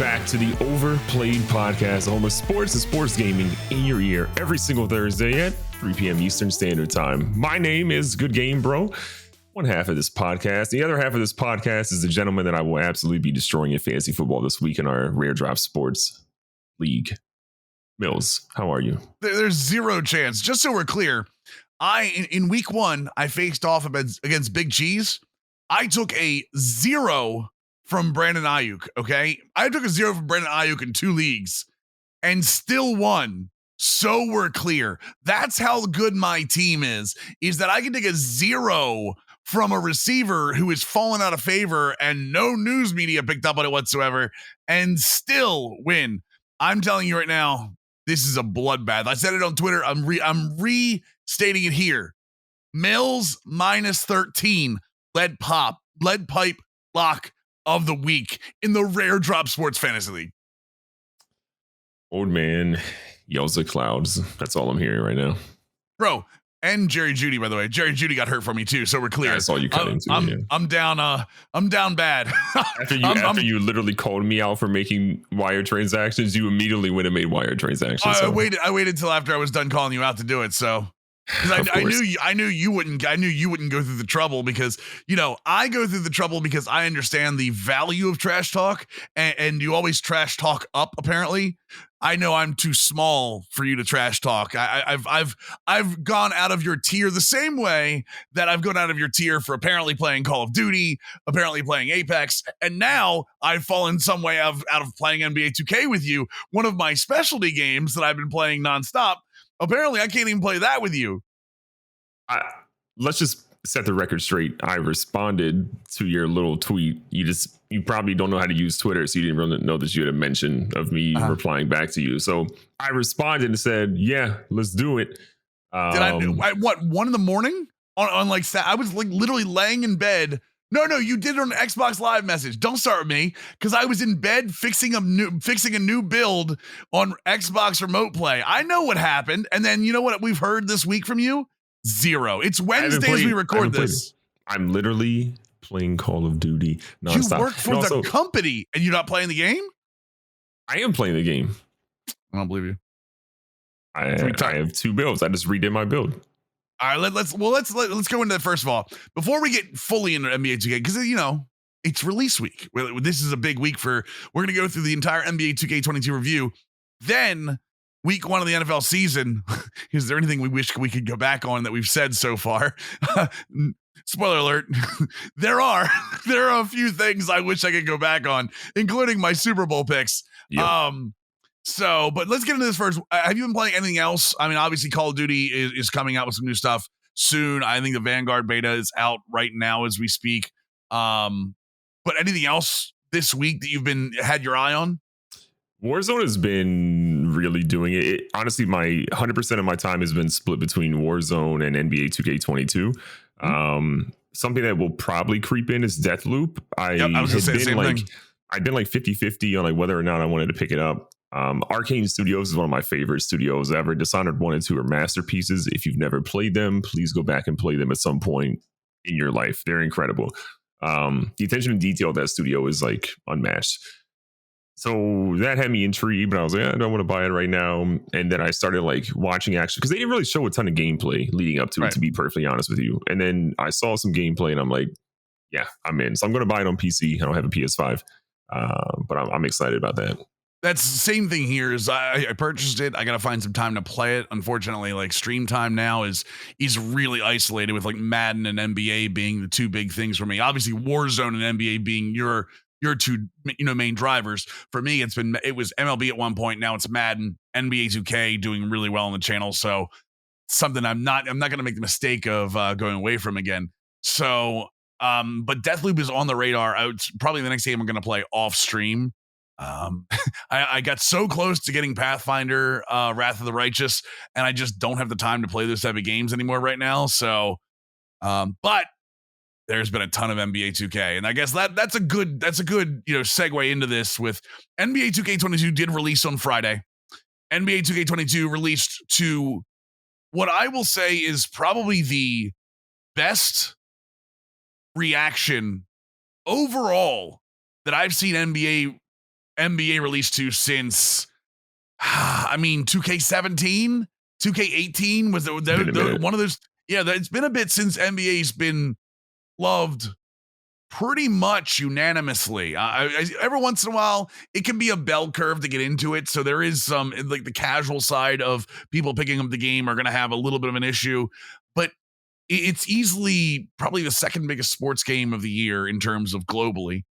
back to the Overplayed podcast, home of sports and sports gaming in your ear every single Thursday at 3 p.m. Eastern Standard Time. My name is GoodGameBro, one half of this podcast. The other half of this podcast is the gentleman that I will absolutely be destroying in fantasy football this week in our Rare Drop Sports League. Mills, how are you? There's zero chance. Just so we're clear, in week one, I faced off against Big Cheese. I took a 0 from Brandon Ayuk, okay? I took a 0 from Brandon Ayuk in 2 leagues and still won. So we're clear. That's how good my team is that I can take a 0 from a receiver who is fallen out of favor and no news media picked up on it whatsoever and still win. I'm telling you right now, this is a bloodbath. I said it on Twitter. I'm restating it here. Mills minus 13, lead pipe lock of the week in the Rare Drop Sports Fantasy League. Old man yells at clouds. That's all I'm hearing right now. Bro, and Jerry Jeudy, by the way. Jerry Jeudy got hurt for me too, so we're clear. Yeah, that's all you cut into. I'm down bad. After you literally called me out for making wire transactions, you immediately went and made wire transactions. I waited till after I was done calling you out to do it, so because I knew you wouldn't go through the trouble because I go through the trouble because I understand the value of trash talk and you always trash talk up. Apparently, I know I'm too small for you to trash talk. I've gone out of your tier the same way that I've gone out of your tier for apparently playing Call of Duty, apparently playing Apex, and now I've fallen some way out of playing NBA 2K with you, one of my specialty games that I've been playing nonstop. Apparently, I can't even play that with you. Let's just set the record straight. I responded to your little tweet. You probably don't know how to use Twitter, so you didn't really know that you had a mention of me replying back to you. So I responded and said, "Yeah, let's do it." Did I? What, 1 a.m? on like I was like literally laying in bed. No, you did it on an Xbox Live message. Don't start with me because I was in bed fixing a new build on Xbox Remote Play. I know what happened, and then you know what we've heard this week from you? 0. It's Wednesdays we record this. I'm literally playing Call of Duty nonstop. You work for the company and you're not playing the game? I am playing the game. I don't believe you. I have 2 builds. I just redid my build. All right, let's go into that first of all. Before we get fully into NBA 2K, because it's release week. This is a big week we're going to go through the entire NBA 2K22 review. Then week 1 of the NFL season. Is there anything we wish we could go back on that we've said so far? Spoiler alert. There are a few things I wish I could go back on, including my Super Bowl picks. Yep. But let's get into this first. Have you been playing anything else? I mean, obviously Call of Duty is coming out with some new stuff soon. I think the Vanguard beta is out right now as we speak. But anything else this week that you've had your eye on? Warzone has been really doing it. Honestly, my 100% of my time has been split between Warzone and NBA 2K22. Something that will probably creep in is Deathloop. I've been like 50-50 on like whether or not I wanted to pick it up. Arcane Studios is one of my favorite studios ever. Dishonored 1 and 2 are masterpieces. If you've never played them, please go back and play them at some point in your life. They're incredible. The attention to detail of that studio is like unmatched. So that had me intrigued, but I was like, I don't want to buy it right now. And then I started like watching action because they didn't really show a ton of gameplay leading up to it, to be perfectly honest with you. And then I saw some gameplay and I'm like, yeah, I'm in. So I'm going to buy it on PC. I don't have a PS5, but I'm excited about that. That's the same thing here. Is I purchased it. I got to find some time to play it. Unfortunately, like stream time now is really isolated with like Madden and NBA being the 2 big things for me. Obviously, Warzone and NBA being your 2 main drivers. For me, it was MLB at one point. Now it's Madden, NBA 2K doing really well on the channel. So something I'm not going to make the mistake of going away from again. So, but Deathloop is on the radar. It's probably the next game I'm going to play off stream. I got so close to getting Pathfinder, Wrath of the Righteous, and I just don't have the time to play those type of games anymore right now. So, but there's been a ton of NBA 2K, and I guess that's a good segue into this. With NBA 2K22 did release on Friday. NBA 2K22 released to what I will say is probably the best reaction overall that I've seen NBA NBA released to since, I mean, 2K17, 2K18 was one of those. Yeah, it's been a bit since NBA's been loved pretty much unanimously. Every once in a while, it can be a bell curve to get into it. So there is some, like, the casual side of people picking up the game are going to have a little bit of an issue, but it's easily probably the second biggest sports game of the year in terms of globally,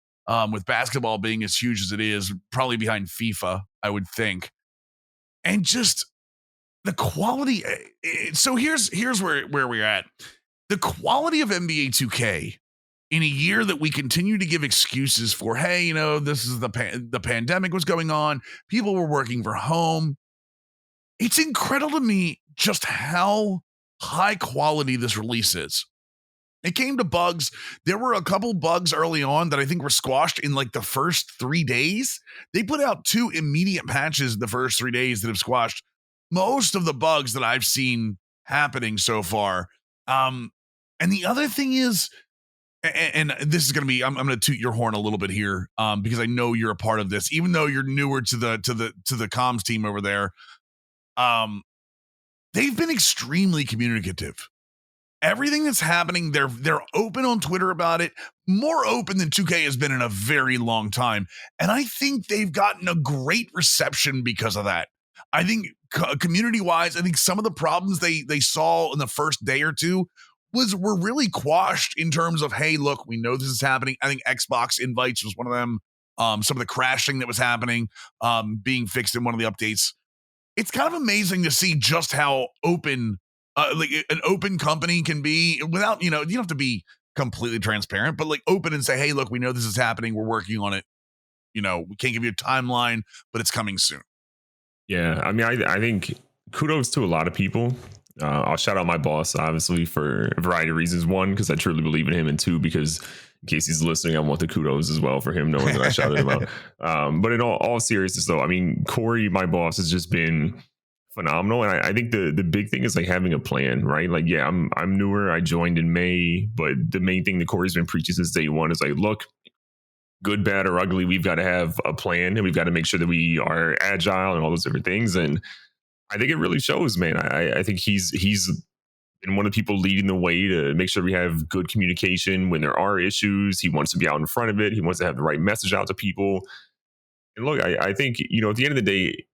with basketball being as huge as it is, probably behind FIFA, I would think. And just the quality. So here's where we're at. The quality of NBA 2K in a year that we continue to give excuses for, hey, you know, this is the pandemic was going on, people were working from home. It's incredible to me just how high quality this release is. It came to bugs. There were a couple bugs early on that I think were squashed in like the first 3 days. They put out 2 immediate patches in the first 3 days that have squashed most of the bugs that I've seen happening so far. And the other thing is, and this is going to be, I'm going to toot your horn a little bit here, because I know you're a part of this, even though you're newer to the comms team over there. They've been extremely communicative. Everything that's happening, they're open on Twitter about it, more open than 2K has been in a very long time. And I think they've gotten a great reception because of that. I think community-wise, I think some of the problems they saw in the first day or two were really quashed in terms of, hey, look, we know this is happening. I think Xbox invites was one of them. Some of the crashing that was happening, being fixed in one of the updates. It's kind of amazing to see just how open, like an open company can be without, you don't have to be completely transparent, but like open and say, hey, look, we know this is happening. We're working on it. We can't give you a timeline, but it's coming soon. Yeah. I mean, I think kudos to a lot of people. I'll shout out my boss, obviously, for a variety of reasons. 1, because I truly believe in him, and 2, because in case he's listening, I want the kudos as well for him knowing that I shouted him out. But in all seriousness, though, I mean, Corey, my boss, has just been phenomenal. And I think the big thing is like having a plan, right? Like, yeah, I'm newer. I joined in May, but the main thing that Corey's been preaching since day one is like, look, good, bad, or ugly, we've got to have a plan, and we've got to make sure that we are agile and all those different things. And I think it really shows, man. I think he's been one of the people leading the way to make sure we have good communication when there are issues. He wants to be out in front of it. He wants to have the right message out to people. And look, I think, at the end of the day,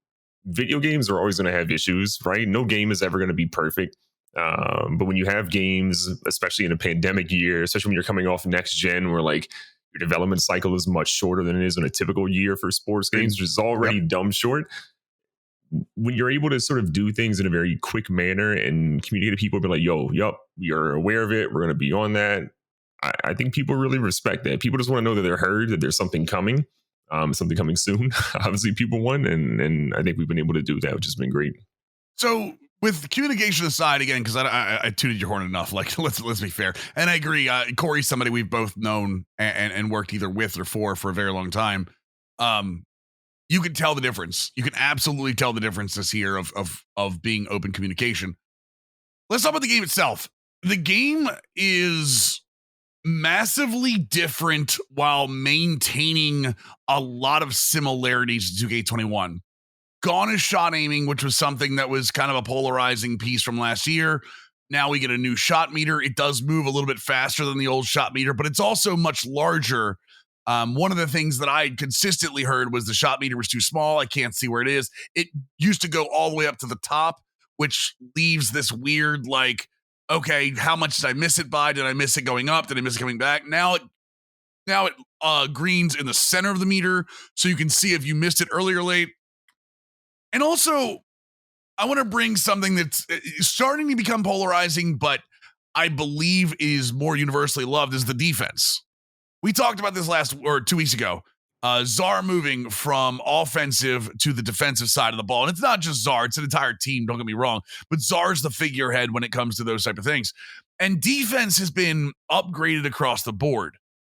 video games are always going to have issues, right? No game is ever going to be perfect. But when you have games, especially in a pandemic year, especially when you're coming off next gen, where like your development cycle is much shorter than it is in a typical year for sports games, which is already dumb short. When you're able to sort of do things in a very quick manner and communicate to people, be like, we are aware of it. We're going to be on that. I think people really respect that. People just want to know that they're heard, that there's something coming soon. Obviously, people want, and I think we've been able to do that, which has been great. So with communication aside, again, because I tooted your horn enough, like, let's be fair. And I agree. Corey's somebody we've both known and worked either with or for a very long time. You can tell the difference. You can absolutely tell the difference this year of being open communication. Let's talk about the game itself. The game is massively different while maintaining a lot of similarities to 2K21. Gone is shot aiming, which was something that was kind of a polarizing piece from last year. Now we get a new shot meter. It does move a little bit faster than the old shot meter, but it's also much larger. One of the things that I consistently heard was the shot meter was too small. I can't see where it is. It used to go all the way up to the top, which leaves this weird, like, okay, how much did I miss it by? Did I miss it going up? Did I miss it coming back? Now it greens in the center of the meter, so you can see if you missed it early or late. And also, I want to bring something that's starting to become polarizing, but I believe is more universally loved, is the defense. We talked about this 2 weeks ago. Czar moving from offensive to the defensive side of the ball. And it's not just Czar, it's an entire team, don't get me wrong. But Czar's the figurehead when it comes to those type of things. And defense has been upgraded across the board.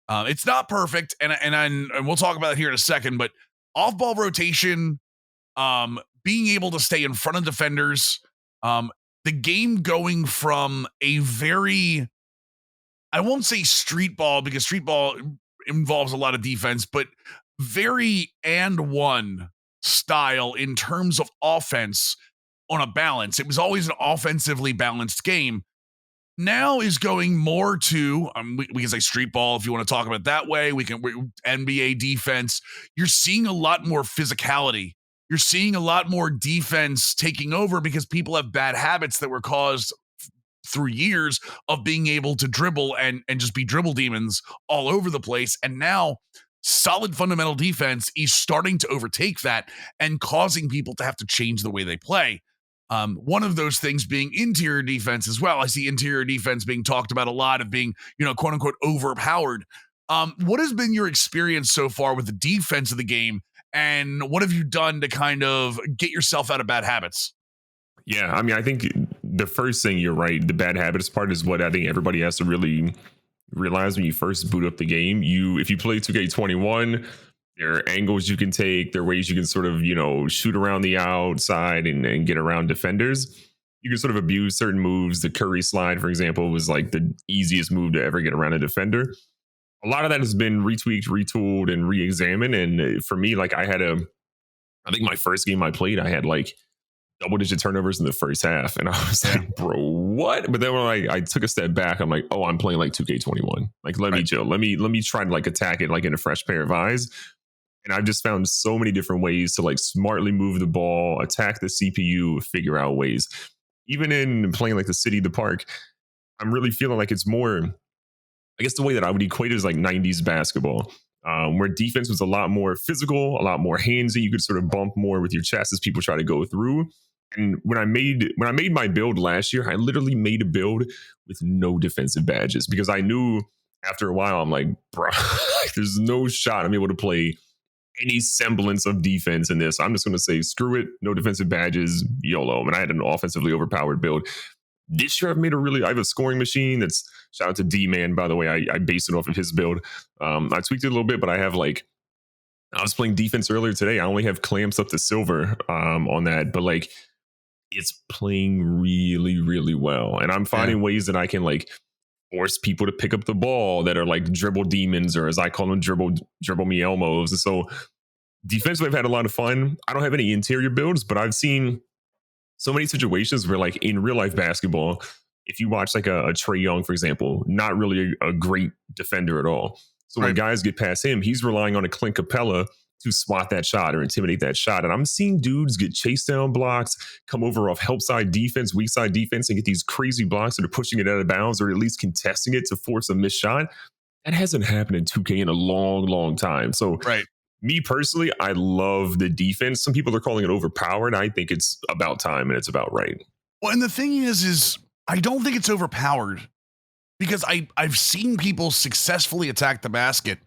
It's not perfect, and we'll talk about it here in a second, but off-ball rotation, being able to stay in front of defenders, the game going from a very, I won't say street ball, because street ball involves a lot of defense, but very and one style in terms of offense on a balance. It was always an offensively balanced game. Now is going more to we can say street ball if you want to talk about it that way. NBA defense. You're seeing a lot more physicality. You're seeing a lot more defense taking over because people have bad habits that were caused through years of being able to dribble and just be dribble demons all over the place. And now solid fundamental defense is starting to overtake that and causing people to have to change the way they play. One of those things being interior defense as well. I see interior defense being talked about a lot of being, quote unquote, overpowered. What has been your experience so far with the defense of the game? And what have you done to kind of get yourself out of bad habits? Yeah, I mean, I think the first thing, you're right, the bad habits part is what I think everybody has to really realize when you first boot up the game. If you play 2K21, there are angles you can take. There are ways you can sort of, shoot around the outside and get around defenders. You can sort of abuse certain moves. The Curry slide, for example, was like the easiest move to ever get around a defender. A lot of that has been retweaked, retooled, and re-examined. And for me, like I think my first game I played, I had like double-digit turnovers in the first half. And I was like, bro, what? But then when I took a step back, I'm like, oh, I'm playing like 2K21. Like, let me chill. Let me try to like attack it like in a fresh pair of eyes. And I've just found so many different ways to like smartly move the ball, attack the CPU, figure out ways. Even in playing like the city, the park, I'm really feeling like it's more, I guess the way that I would equate it is like 90s basketball, where defense was a lot more physical, a lot more handsy. You could sort of bump more with your chest as people try to go through. And when I made my build last year, I literally made a build with no defensive badges because I knew after a while, I'm like, bro, there's no shot I'm able to play any semblance of defense in this. I'm just going to say, screw it. No defensive badges, YOLO. And I had an offensively overpowered build. This year, I have a scoring machine that's, shout out to D-Man, by the way. I based it off of his build. I tweaked it a little bit, but I was playing defense earlier today. I only have clamps up to silver on that, but like, it's playing really, really well. And I'm finding ways that I can like force people to pick up the ball that are like dribble demons, or as I call them, dribble me Elmos. And so defensively, I've had a lot of fun. I don't have any interior builds, but I've seen so many situations where like in real life basketball, if you watch like a Trae Young, for example, not really a great defender at all. So when guys get past him, he's relying on a Clint Capella to swat that shot or intimidate that shot. And I'm seeing dudes get chase down blocks, come over off help side defense, weak side defense, and get these crazy blocks that are pushing it out of bounds or at least contesting it to force a missed shot. That hasn't happened in 2K in a long, long time. So me personally, I love the defense. Some people are calling it overpowered. I think it's about time and it's about right. Well, and the thing is I don't think it's overpowered because I've seen people successfully attack the basket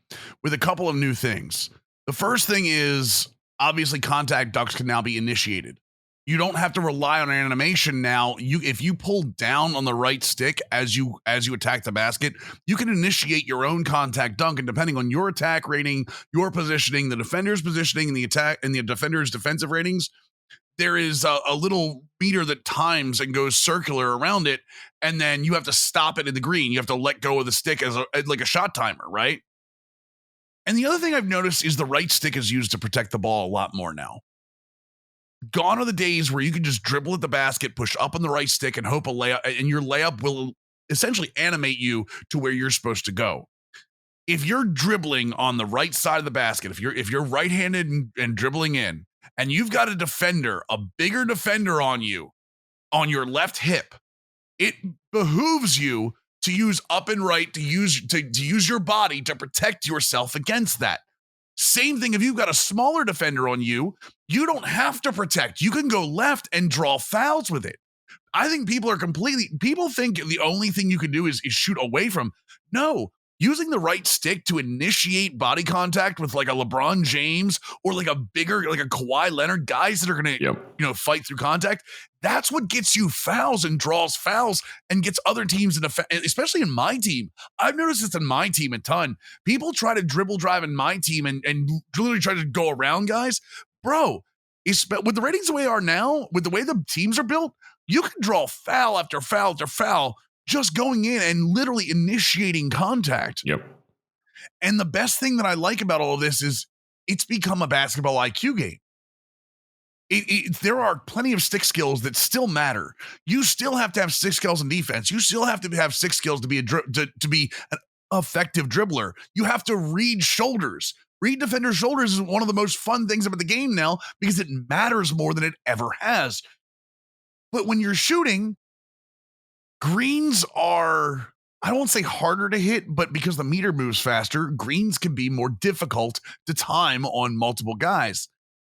with a couple of new things. The first thing is obviously contact ducks can now be initiated. You don't have to rely on an animation now. If you pull down on the right stick as you attack the basket, you can initiate your own contact dunk. And depending on your attack rating, your positioning, the defender's positioning, and the attack and the defender's defensive ratings, there is a little meter that times and goes circular around it, and then you have to stop it in the green. You have to let go of the stick as like a shot timer, right? And the other thing I've noticed is the right stick is used to protect the ball a lot more now. Gone are the days where you can just dribble at the basket, push up on the right stick, and hope a layup, and your layup will essentially animate you to where you're supposed to go. If you're dribbling on the right side of the basket, if you're right-handed and dribbling in, and you've got a defender, a bigger defender on you, on your left hip, it behooves you to use up and right, to use your body to protect yourself against that. Same thing if you've got a smaller defender on you, you don't have to protect. You can go left and draw fouls with it. I think people think the only thing you can do is shoot away from. No, using the right stick to initiate body contact with like a LeBron James or like a bigger, like a Kawhi Leonard, guys that are going to, fight through contact. That's what gets you fouls and draws fouls and gets other teams especially in my team. I've noticed this in my team a ton. People try to dribble drive in my team and literally try to go around guys. Bro, with the ratings the way they are now, with the way the teams are built, you can draw foul after foul after foul just going in and literally initiating contact. Yep. And the best thing that I like about all of this is it's become a basketball IQ game. There are plenty of stick skills that still matter. You still have to have stick skills in defense. You still have to have stick skills to be to be an effective dribbler. You have to read shoulders. Read defender shoulders is one of the most fun things about the game now because it matters more than it ever has. But when you're shooting, greens are, I don't want to say harder to hit, but because the meter moves faster, greens can be more difficult to time on multiple guys.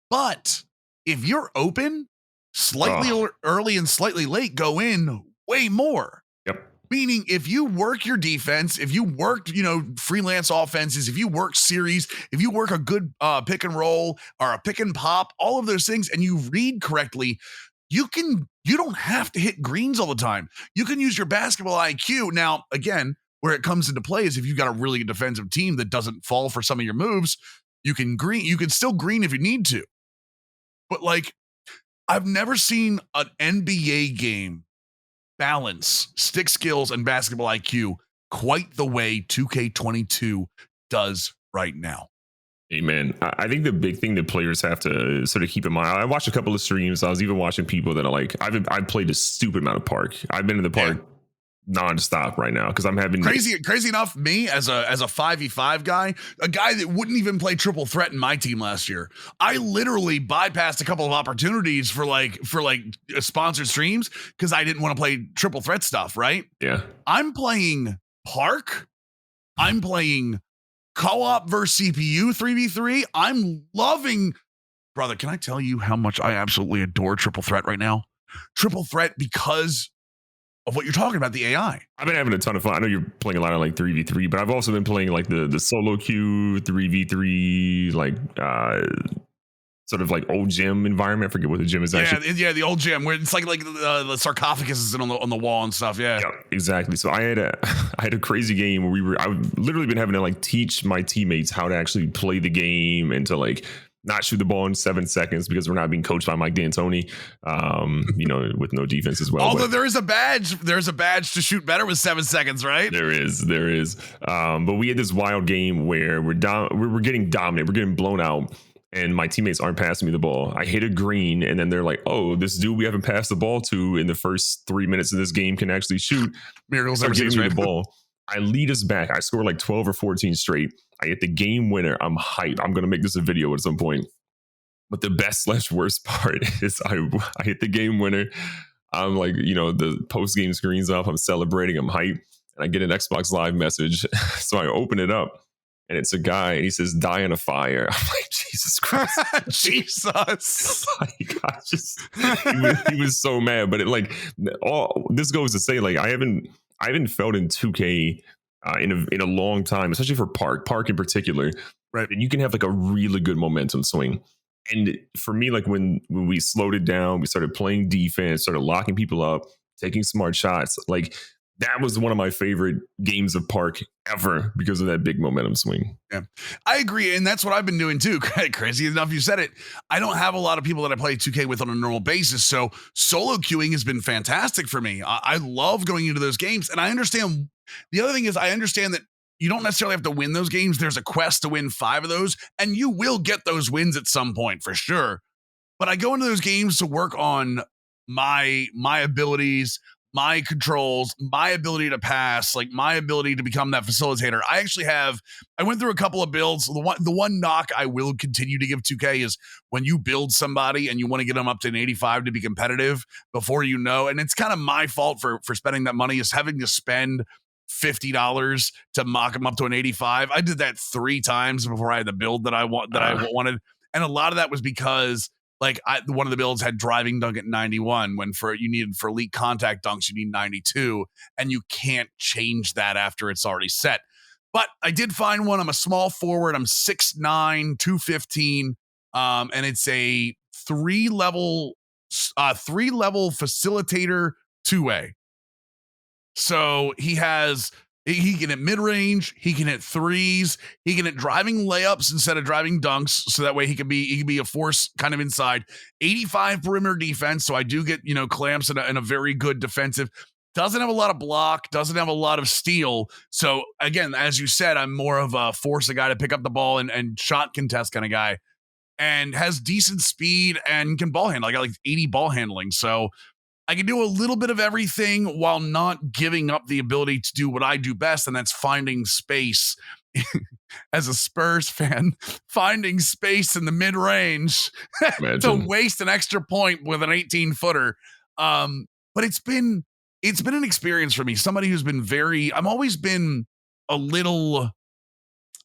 But if you're open, slightly early and slightly late go in way more. Yep. Meaning if you work your defense, if you worked, freelance offenses, if you work series, if you work a good pick and roll or a pick and pop, all of those things, and you read correctly, you don't have to hit greens all the time. You can use your basketball IQ. Now, again, where it comes into play is if you've got a really good defensive team that doesn't fall for some of your moves, you can still green if you need to. But like, I've never seen an NBA game balance stick skills and basketball IQ quite the way 2K22 does right now. Amen. I think the big thing that players have to sort of keep in mind, I watched a couple of streams. I was even watching people that are like, I've played a stupid amount of park. I've been in the park nonstop right now because I'm having crazy enough. Me as a 5v5 guy, a guy that wouldn't even play triple threat in my team last year. I literally bypassed a couple of opportunities for sponsored streams because I didn't want to play triple threat stuff. Right? Yeah. I'm playing park. I'm playing co-op versus CPU 3v3. I'm loving, brother. Can I tell you how much I absolutely adore triple threat right now? Triple threat because of what you're talking about, the AI. I've been having a ton of fun. I know you're playing a lot of like 3v3, but I've also been playing like the solo queue 3v3, like sort of like old gym environment. I forget what the gym is actually. Yeah, the old gym where it's like the sarcophagus is on the wall and stuff. Yeah, exactly. So I had a crazy game where I've literally been having to like teach my teammates how to actually play the game and to like not shoot the ball in 7 seconds because we're not being coached by Mike D'Antoni, with no defense as well. Although there's a badge to shoot better with 7 seconds, right? There is. But we had this wild game where we're getting dominant, we're getting blown out, and my teammates aren't passing me the ball. I hit a green, and then they're like, "Oh, this dude we haven't passed the ball to in the first 3 minutes of this game can actually shoot." Miracles never giving me the ball. I lead us back. I score like 12 or 14 straight. I get the game winner. I'm hyped. I'm going to make this a video at some point. But the best/worst part is I hit the game winner. I'm like, the post-game screen's up. I'm celebrating. I'm hyped. And I get an Xbox Live message. So I open it up. And it's a guy. And he says, "Die in a fire." I'm like, Jesus Christ. Jesus. He was so mad. But all this goes to say, like, I haven't felt in 2K in a long time, especially for Park in particular. Right. And you can have like a really good momentum swing. And for me, like when we slowed it down, we started playing defense, started locking people up, taking smart shots. Like that was one of my favorite games of Park ever because of that big momentum swing. Yeah, I agree. And that's what I've been doing too. Crazy enough, you said it. I don't have a lot of people that I play 2K with on a normal basis. So solo queuing has been fantastic for me. I love going into those games. And I understand. The other thing is I understand that you don't necessarily have to win those games. There's a quest to win 5 of those, and you will get those wins at some point for sure. But I go into those games to work on my abilities, my controls, my ability to pass, like my ability to become that facilitator. I went through a couple of builds. The one knock I will continue to give 2K is when you build somebody and you want to get them up to an 85 to be competitive before and it's kind of my fault for spending that money, is having to spend $50 to mock them up to an 85. I did that 3 times before I had the build that I wanted. And a lot of that was because one of the builds had driving dunk at 91 when for elite contact dunks, you need 92, and you can't change that after it's already set. But I did find one. I'm a small forward. I'm 6'9", 215. And it's a 3-level facilitator 2A. So he can hit mid-range, he can hit threes, he can hit driving layups instead of driving dunks, so that way he can be a force kind of inside. 85 perimeter defense, so I do get clamps and a very good defensive. doesn't have a lot of block, doesn't have a lot of steal. So again, as you said, I'm more of a force a guy to pick up the ball and shot contest kind of guy, and has decent speed and can ball handle. I got like 80 ball handling. So I can do a little bit of everything while not giving up the ability to do what I do best, and that's finding space. As a Spurs fan, finding space in the mid-range to waste an extra point with an 18-footer. But it's been an experience for me. Somebody who's been I've always been a little,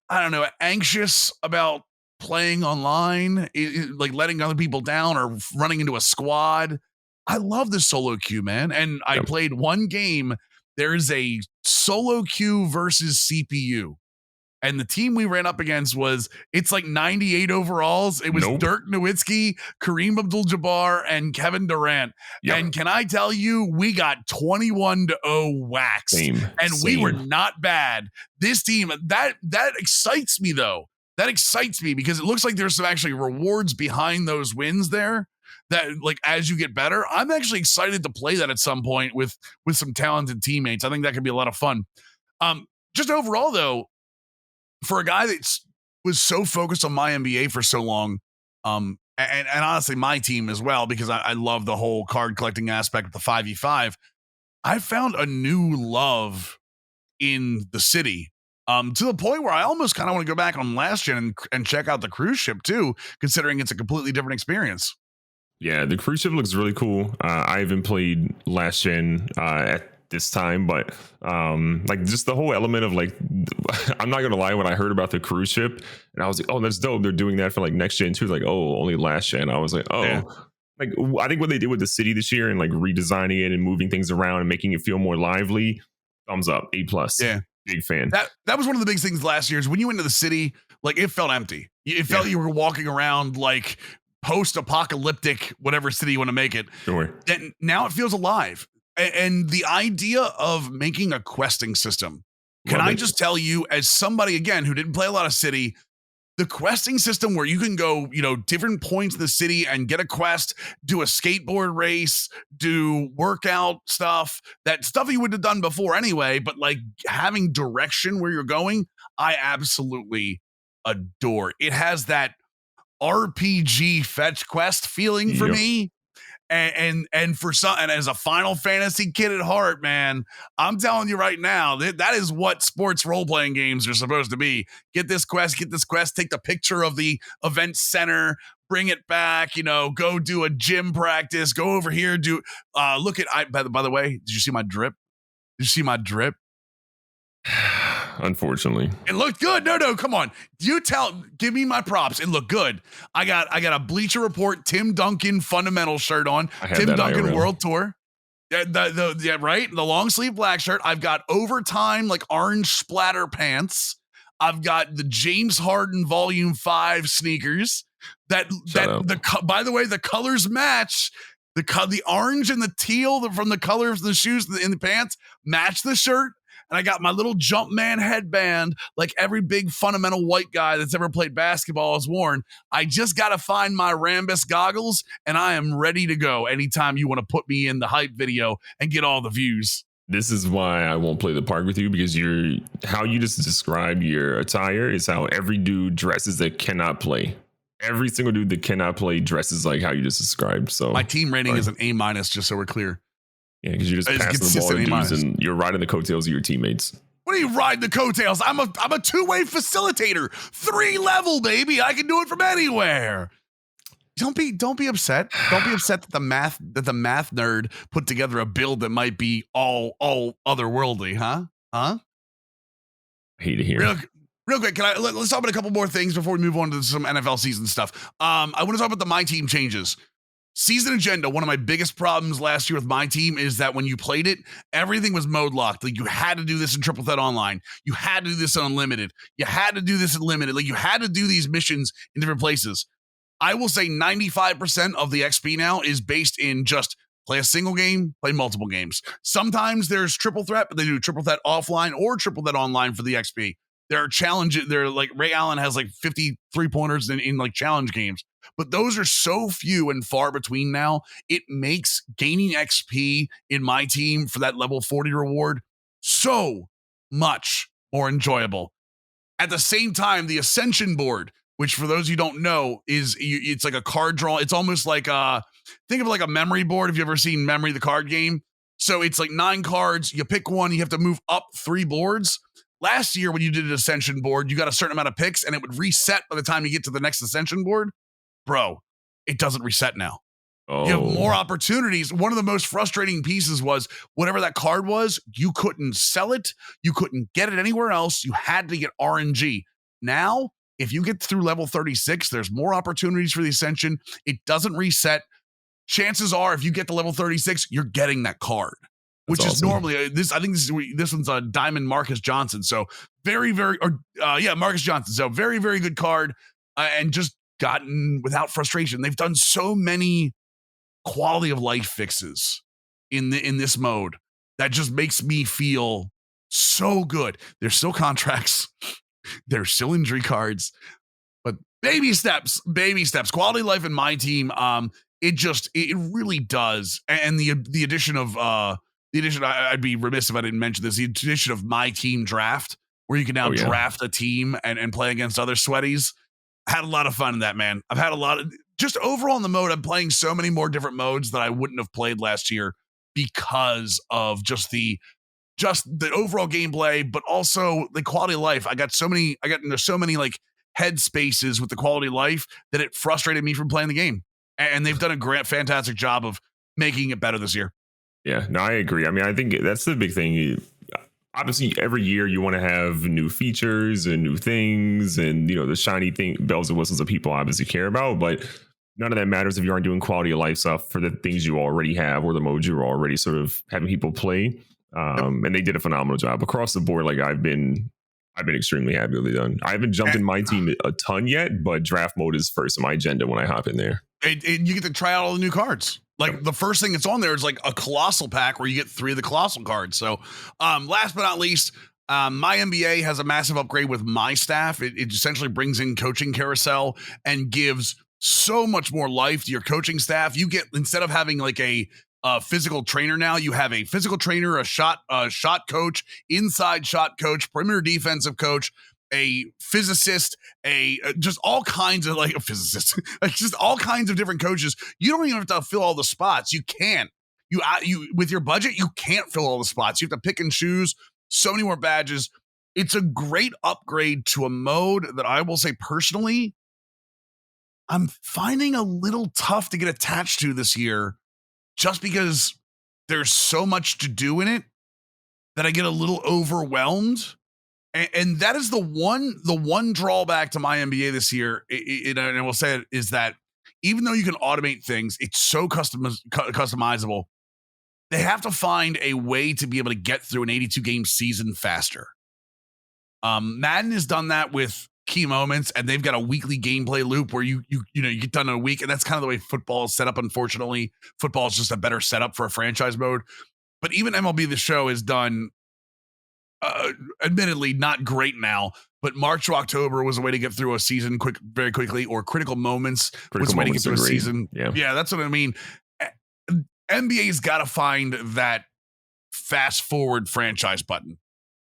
I don't know, anxious about playing online, like letting other people down or running into a squad. I love the solo queue, man. And I played one game. There is a solo queue versus CPU. And the team we ran up against it's like 98 overalls. It was Dirk Nowitzki, Kareem Abdul-Jabbar, and Kevin Durant. Yep. And can I tell you, we got 21-0 waxed. We were not bad. This team, that excites me, though. That excites me because it looks like there's some actually rewards behind those wins there. That, like, as you get better, I'm actually excited to play that at some point with some talented teammates. I think that could be a lot of fun. Just overall, though, for a guy that was so focused on my NBA for so long, and honestly my team as well, because I love the whole card collecting aspect of the 5v5, I found a new love in the city, to the point where I almost kind of want to go back on last gen and check out the cruise ship too, considering it's a completely different experience. Yeah, the cruise ship looks really cool. I haven't played last gen at this time, but like just the whole element of like, I'm not gonna lie, when I heard about the cruise ship and I was like, oh, that's dope, they're doing that for like next gen too. Like, oh, only last gen. I was like, oh, yeah. Like I think what they did with the city this year and like redesigning it and moving things around and making it feel more lively, thumbs up, A+. Yeah, big fan. That was one of the big things last year is when you went to the city, like it felt empty. It felt you were walking around like post-apocalyptic, whatever city you want to make it. Sure. And now it feels alive. And the idea of making a questing system, can I just tell you, as somebody, again, who didn't play a lot of city, the questing system where you can go, different points in the city and get a quest, do a skateboard race, do workout stuff, that stuff you would have done before anyway, but like having direction where you're going, I absolutely adore. It has that RPG fetch quest feeling for me. And for some, and as a Final Fantasy kid at heart, man, I'm telling you right now, that is what sports role-playing games are supposed to be. Get this quest, take the picture of the event center, bring it back, go do a gym practice, go over here, look at, by the way, did you see my drip? Unfortunately, it looked good. No, come on. Give me my props. It looked good. I got a Bleacher Report Tim Duncan fundamental shirt on. Tim Duncan World Tour. Yeah, right. The long sleeve black shirt. I've got overtime like orange splatter pants. I've got the James Harden Volume 5 sneakers. By the way, the colors match. The orange and the teal from the colors of the shoes in the pants match the shirt. And I got my little Jumpman headband like every big fundamental white guy that's ever played basketball has worn. I just got to find my Rambus goggles, and I am ready to go anytime you want to put me in the hype video and get all the views. This is why I won't play the park with you, because how you just described your attire is how every dude dresses that cannot play. Every single dude that cannot play dresses like how you just described. So my team rating is an A-, just so we're clear. Yeah, because you're just passing the ball to dudes and you're riding the coattails of your teammates. What are you riding the coattails? I'm a two-way facilitator, 3-level, baby. I can do it from anywhere. Don't be upset. Don't be upset that the math nerd put together a build that might be all otherworldly, huh? I hate to hear. Real quick, let's talk about a couple more things before we move on to some NFL season stuff. I want to talk about the My Team changes. Season agenda, one of my biggest problems last year with my team is that when you played it, everything was mode locked. Like you had to do this in Triple Threat Online. You had to do this in Unlimited. You had to do this in Limited. Like you had to do these missions in different places. I will say 95% of the XP now is based in just play a single game, play multiple games. Sometimes there's Triple Threat, but they do Triple Threat offline or Triple Threat online for the XP. There are challenges. They're like Ray Allen has like 50 3-pointers in like challenge games. but those are so few and far between now. It makes gaining XP in my team for that level 40 reward so much more enjoyable. At the same time, the Ascension board, which for those you don't know, it's like a card draw. It's almost like think of it like a memory board. Have you ever seen Memory, the card game? So it's like 9 cards. You pick one, you have to move up 3 boards. Last year, when you did an Ascension board, you got a certain amount of picks and it would reset by the time you get to the next Ascension board. Bro, it doesn't reset now. You have more opportunities. One of the most frustrating pieces was whatever that card was, you couldn't sell it. You couldn't get it anywhere else. You had to get RNG. Now, if you get through level 36, there's more opportunities for the Ascension. It doesn't reset. Chances are, if you get to level 36, you're getting that card, which is normally this. I think this one's a Diamond Marcus Johnson. So Marcus Johnson. So very, very good card, and just gotten without frustration. They've done so many quality of life fixes in this mode that just makes me feel so good. There's still contracts, there's still injury cards, but baby steps, quality of life in my team. It really does. And the addition of I'd be remiss if I didn't mention this, the addition of my team draft, where you can now draft a team and play against other sweaties. Had a lot of fun in that, man. I've had a lot of just overall in the mode. I'm playing so many more different modes that I wouldn't have played last year because of just the overall gameplay, but also the quality of life. There's so many like head spaces with the quality of life that it frustrated me from playing the game. And they've done a fantastic job of making it better this year. Yeah, no, I agree. I mean, I think that's the big thing. Obviously, every year you want to have new features and new things and, the shiny bells and whistles that people obviously care about. But none of that matters if you aren't doing quality of life stuff for the things you already have or the modes you're already sort of having people play. And they did a phenomenal job across the board. Like I've been extremely happy with what they've done. I haven't jumped in my team a ton yet, but draft mode is first on my agenda when I hop in there. You get to try out all the new cards. Like the first thing that's on there is like a colossal pack where you get 3 of the colossal cards. So last but not least, my NBA has a massive upgrade with my staff. It essentially brings in coaching carousel and gives so much more life to your coaching staff. You get, instead of having like a physical trainer, now you have a physical trainer, a shot coach, inside shot coach, perimeter defensive coach, a physicist, just all kinds of like a physicist, just all kinds of different coaches. You don't even have to fill all the spots. You can't. You with your budget, you can't fill all the spots. You have to pick and choose. So many more badges. It's a great upgrade to a mode that I will say personally, I'm finding a little tough to get attached to this year, just because there's so much to do in it that I get a little overwhelmed. And that is the one drawback to my NBA this year, and I will say it, is that even though you can automate things, it's so customizable. They have to find a way to be able to get through an 82-game season faster. Madden has done that with key moments, and they've got a weekly gameplay loop where you get done in a week, and that's kind of the way football is set up. Unfortunately, football is just a better setup for a franchise mode. But even MLB The Show is done. Admittedly not great now, but March to October was a way to get through a season very quickly, or critical moments was a way to get through a season. Yeah, that's what I mean. NBA's got to find that fast forward franchise button.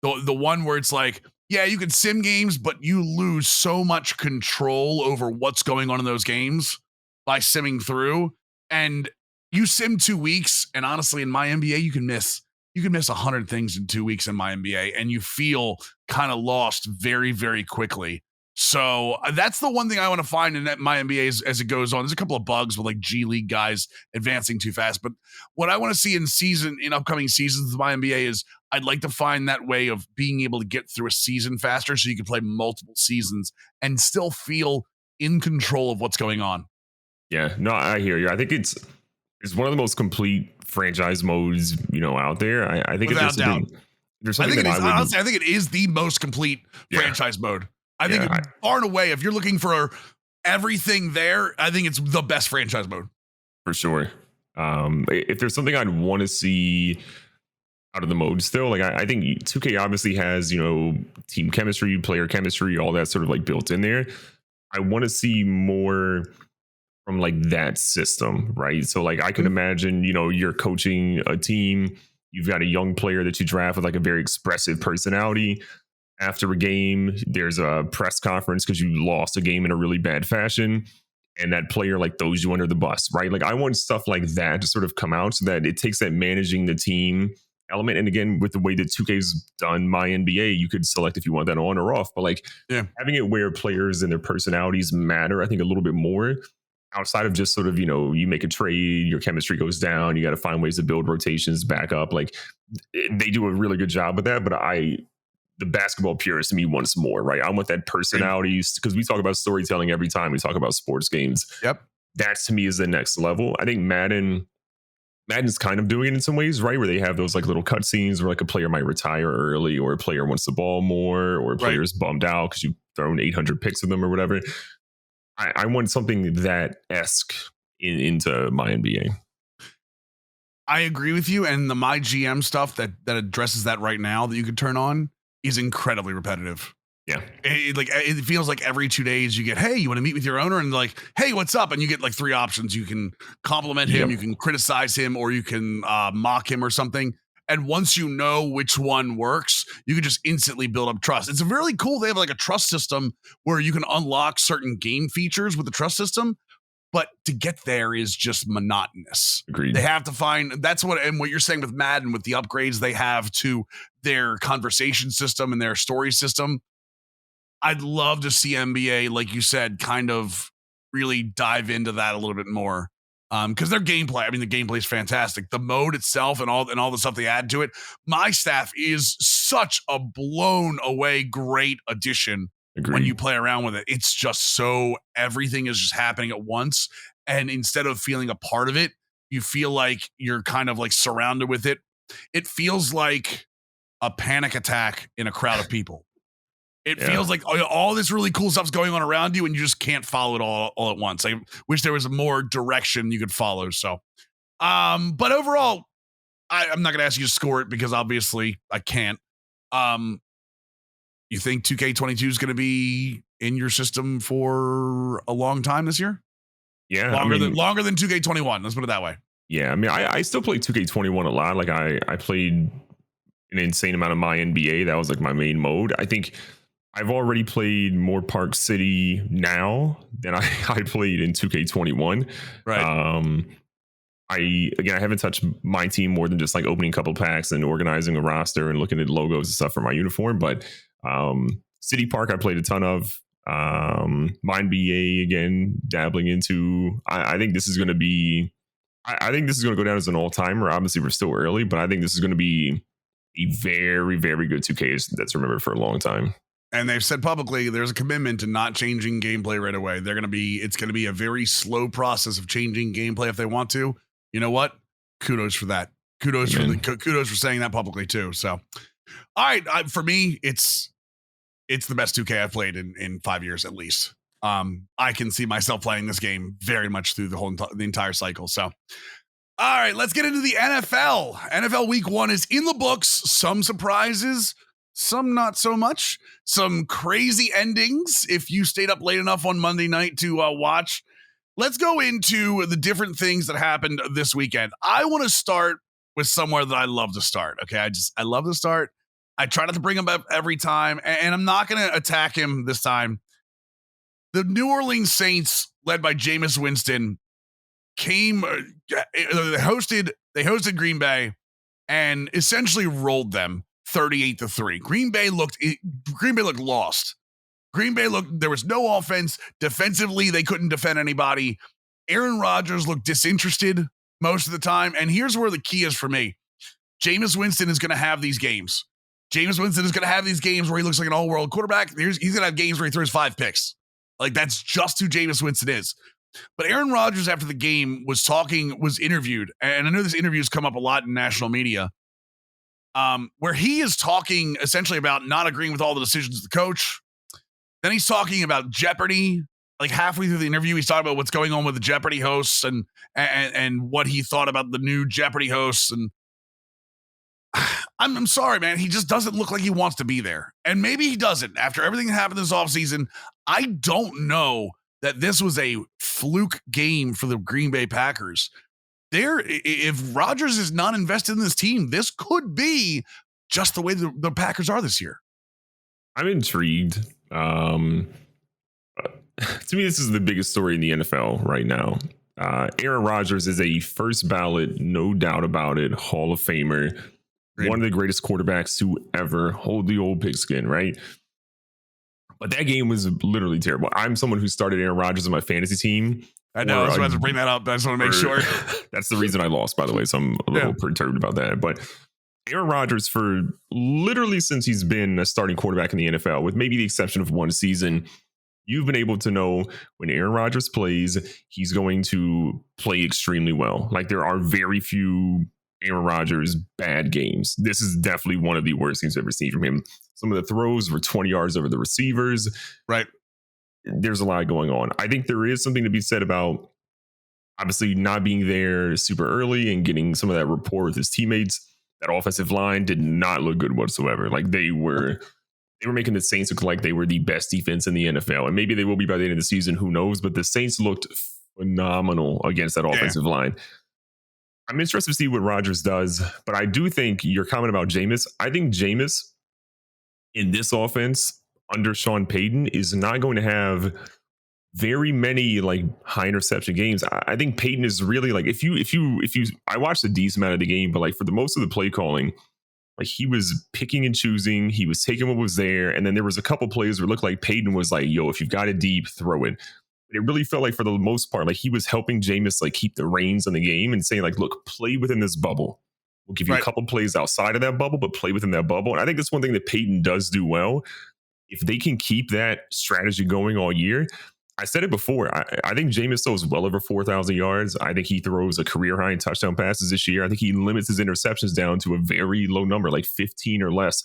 The one where it's like, yeah, you can sim games, but you lose so much control over what's going on in those games by simming through. And you sim 2 weeks, and honestly, in my NBA, you can miss 100 things in 2 weeks in my NBA, and you feel kind of lost very, very quickly. So that's the one thing I want to find in my NBA as it goes on. There's a couple of bugs with like G League guys advancing too fast, but what I want to see in upcoming seasons of my NBA is I'd like to find that way of being able to get through a season faster, so you can play multiple seasons and still feel in control of what's going on. Yeah, no, I hear you. I think it's one of the most complete franchise modes, out there. I think without doubt. I think it is the most complete franchise mode. I think far and away, if you're looking for everything there, I think it's the best franchise mode. For sure. If there's something I'd want to see out of the mode still, like I think 2K obviously has, team chemistry, player chemistry, all that sort of like built in there. I want to see more from like that system, right? So like I can imagine, you're coaching a team, you've got a young player that you draft with like a very expressive personality. After a game, there's a press conference because you lost a game in a really bad fashion, and that player like throws you under the bus, right? Like I want stuff like that to sort of come out so that it takes that managing the team element. And again, with the way that 2K's done my NBA, you could select if you want that on or off. But like having it where players and their personalities matter, I think a little bit more outside of just sort of, you make a trade, your chemistry goes down, you got to find ways to build rotations back up. Like they do a really good job with that. But the basketball purist to me wants more, right? I want that personality because we talk about storytelling every time we talk about sports games. Yep. That to me is the next level. I think Madden's kind of doing it in some ways, right? Where they have those like little cutscenes where like a player might retire early, or a player wants the ball more, or a player's bummed out because you've thrown 800 picks of them or whatever. I want something that esque into my NBA. I agree with you. And the My GM stuff that addresses that right now that you could turn on is incredibly repetitive. Yeah. It feels like every 2 days you get, hey, you want to meet with your owner? And like, hey, what's up? And you get like 3 options. You can compliment him, you can criticize him, or you can mock him or something. And once you know which one works, you can just instantly build up trust. It's really cool. They have like a trust system where you can unlock certain game features with the trust system. But to get there is just monotonous. Agreed. They have to find, and what you're saying with Madden, with the upgrades they have to their conversation system and their story system. I'd love to see NBA, like you said, kind of really dive into that a little bit more. Because their gameplay, the gameplay is fantastic. The mode itself and all the stuff they add to it. My staff is such a blown away great addition. Agreed. When you play around with it. It's just so everything is just happening at once. And instead of feeling a part of it, you feel like you're kind of like surrounded with it. It feels like a panic attack in a crowd of people. It feels like all this really cool stuff's going on around you and you just can't follow it all at once. I wish there was more direction you could follow. So, but overall, I'm not going to ask you to score it because obviously I can't. You think 2K22 is going to be in your system for a long time this year? Yeah. Longer than 2K21. Let's put it that way. Yeah. I still play 2K21 a lot. Like I played an insane amount of my NBA. That was like my main mode. I think I've already played more Park City now than I played in 2K21. Right. I haven't touched my team more than just like opening a couple packs and organizing a roster and looking at logos and stuff for my uniform. But City Park I played a ton of. My NBA again, dabbling into. I think this is going to be. I think this is going to go down as an all-timer. Obviously, we're still early, but I think this is going to be a very, very good 2K that's remembered for a long time. And they've said publicly there's a commitment to not changing gameplay right away. It's going to be a very slow process of changing gameplay if they want to. You know what? Kudos for that. Kudos for saying that publicly too. So, all right, for me, it's the best 2K I've played in 5 years at least. I can see myself playing this game very much through the entire cycle. So, all right, let's get into the NFL. NFL Week 1 is in the books. Some surprises, some not so much. Some crazy endings if you stayed up late enough on Monday night to watch. Let's go into the different things that happened this weekend. I want to start with somewhere that I love to start. Okay, I love to start. I try not to bring him up every time, and I'm not going to attack him this time. The New Orleans Saints, led by Jameis Winston, they hosted Green Bay and essentially rolled them 38-3. Green Bay looked lost. There was no offense. Defensively, they couldn't defend anybody. Aaron Rodgers looked disinterested most of the time. And here's where the key is for me. Jameis Winston is going to have these games. Jameis Winston is going to have these games where he looks like an all-world quarterback. He's going to have games where he throws 5 picks. Like, that's just who Jameis Winston is. But Aaron Rodgers, after the game, was interviewed. And I know this interview has come up a lot in national media, where he is talking essentially about not agreeing with all the decisions of the coach. Then he's talking about Jeopardy. Like halfway through the interview, he's talking about what's going on with the Jeopardy hosts and what he thought about the new Jeopardy hosts. And I'm sorry, man. He just doesn't look like he wants to be there. And maybe he doesn't. After everything that happened this offseason, I don't know that this was a fluke game for the Green Bay Packers. If Rodgers is not invested in this team, this could be just the way the Packers are this year. I'm intrigued. To me, this is the biggest story in the NFL right now. Aaron Rodgers is a first ballot, no doubt about it, Hall of Famer, one of the greatest quarterbacks to ever hold the old pigskin, right? But that game was literally terrible. I'm someone who started Aaron Rodgers on my fantasy team. I know. I was about to bring that up. I just want to make sure. That's the reason I lost, by the way. So I'm a little perturbed about that. But Aaron Rodgers, for literally since he's been a starting quarterback in the NFL, with maybe the exception of one season, you've been able to know when Aaron Rodgers plays, he's going to play extremely well. Like, there are very few Aaron Rodgers bad games. This is definitely one of the worst games I've ever seen from him. Some of the throws were 20 yards over the receivers. Right. There's a lot going on. I think there is something to be said about obviously not being there super early and getting some of that rapport with his teammates. That offensive line did not look good whatsoever. Like, they were making the Saints look like they were the best defense in the NFL. And maybe they will be by the end of the season, who knows? But the Saints looked phenomenal against that offensive line. I'm interested to see what Rodgers does, but I do think your comment about Jameis, I think Jameis in this offense under Sean Payton is not going to have very many like high interception games. I think Payton is really like, if you, I watched a decent amount of the game, but like for the most of the play calling, like he was picking and choosing, he was taking what was there. And then there was a couple plays where it looked like Payton was like, yo, if you've got it deep, throw it. But it really felt like for the most part, like he was helping Jameis like keep the reins on the game and saying like, look, play within this bubble. We'll give you a couple plays outside of that bubble, but play within that bubble. And I think that's one thing that Payton does do well. If they can keep that strategy going all year, I said it before, I think Jameis throws well over 4,000 yards. I think he throws a career high in touchdown passes this year. I think he limits his interceptions down to a very low number, like 15 or less.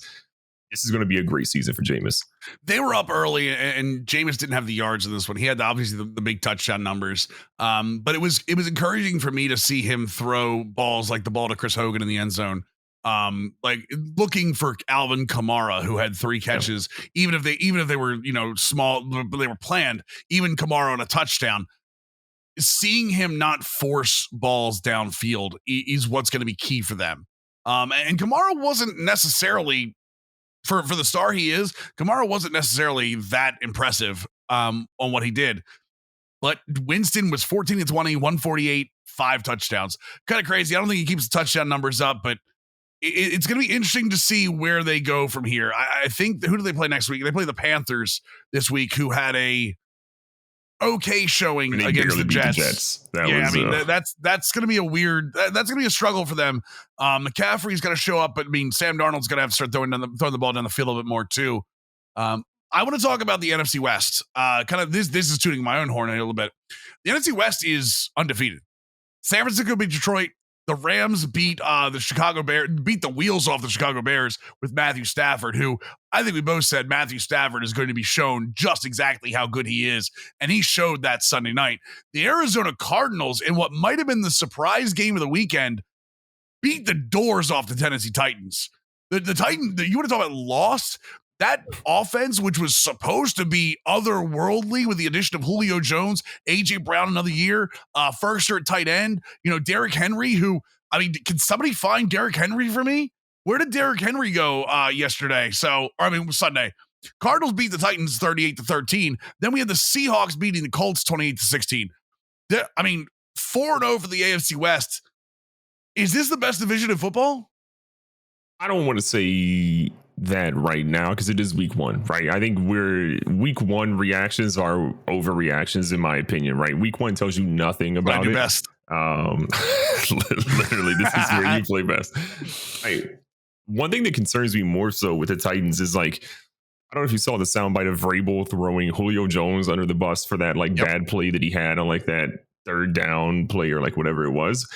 This is going to be a great season for Jameis. They were up early, and Jameis didn't have the yards in this one. He had obviously the big touchdown numbers, but it was encouraging for me to see him throw balls like the ball to Chris Hogan in the end zone. Like looking for Alvin Kamara, who had 3 catches, even if they were small, but they were planned. Even Kamara on a touchdown. Seeing him not force balls downfield is what's going to be key for them. And Kamara wasn't necessarily. For the star he is, Kamara wasn't necessarily that impressive on what he did. But Winston was 14 to 20, 148, 5 touchdowns. Kind of crazy. I don't think he keeps the touchdown numbers up, but it's going to be interesting to see where they go from here. I think, who do they play next week? They play the Panthers this week, who had a okay showing against the Jets. That's going to be a weird. That's going to be a struggle for them. McCaffrey's going to show up, but I mean, Sam Darnold's going to have to start throwing the ball down the field a little bit more too. I want to talk about the NFC West. Kind of this is tooting my own horn a little bit. The NFC West is undefeated. San Francisco beat Detroit. The Rams beat the Chicago Bears, beat the wheels off the Chicago Bears with Matthew Stafford, who I think we both said Matthew Stafford is going to be shown just exactly how good he is. And he showed that Sunday night. The Arizona Cardinals, in what might have been the surprise game of the weekend, beat the doors off the Tennessee Titans. The Titans, you want to talk about lost? That offense, which was supposed to be otherworldly with the addition of Julio Jones, A.J. Brown another year, first at tight end, Derrick Henry, who, I mean, can somebody find Derrick Henry for me? Where did Derrick Henry go yesterday? Sunday. Cardinals beat the Titans 38-13. Then we had the Seahawks beating the Colts 28-16. 4-0 for the AFC West. Is this the best division in football? I don't want to say that right now because it is week 1, right? I think week 1 reactions are overreactions in my opinion, right? Week 1 tells you nothing about it. Best. Literally, this is where you play best. One thing that concerns me more so with the Titans is like, I don't know if you saw the soundbite of Vrabel throwing Julio Jones under the bus for that bad play that he had on like that 3rd down play or like whatever it was.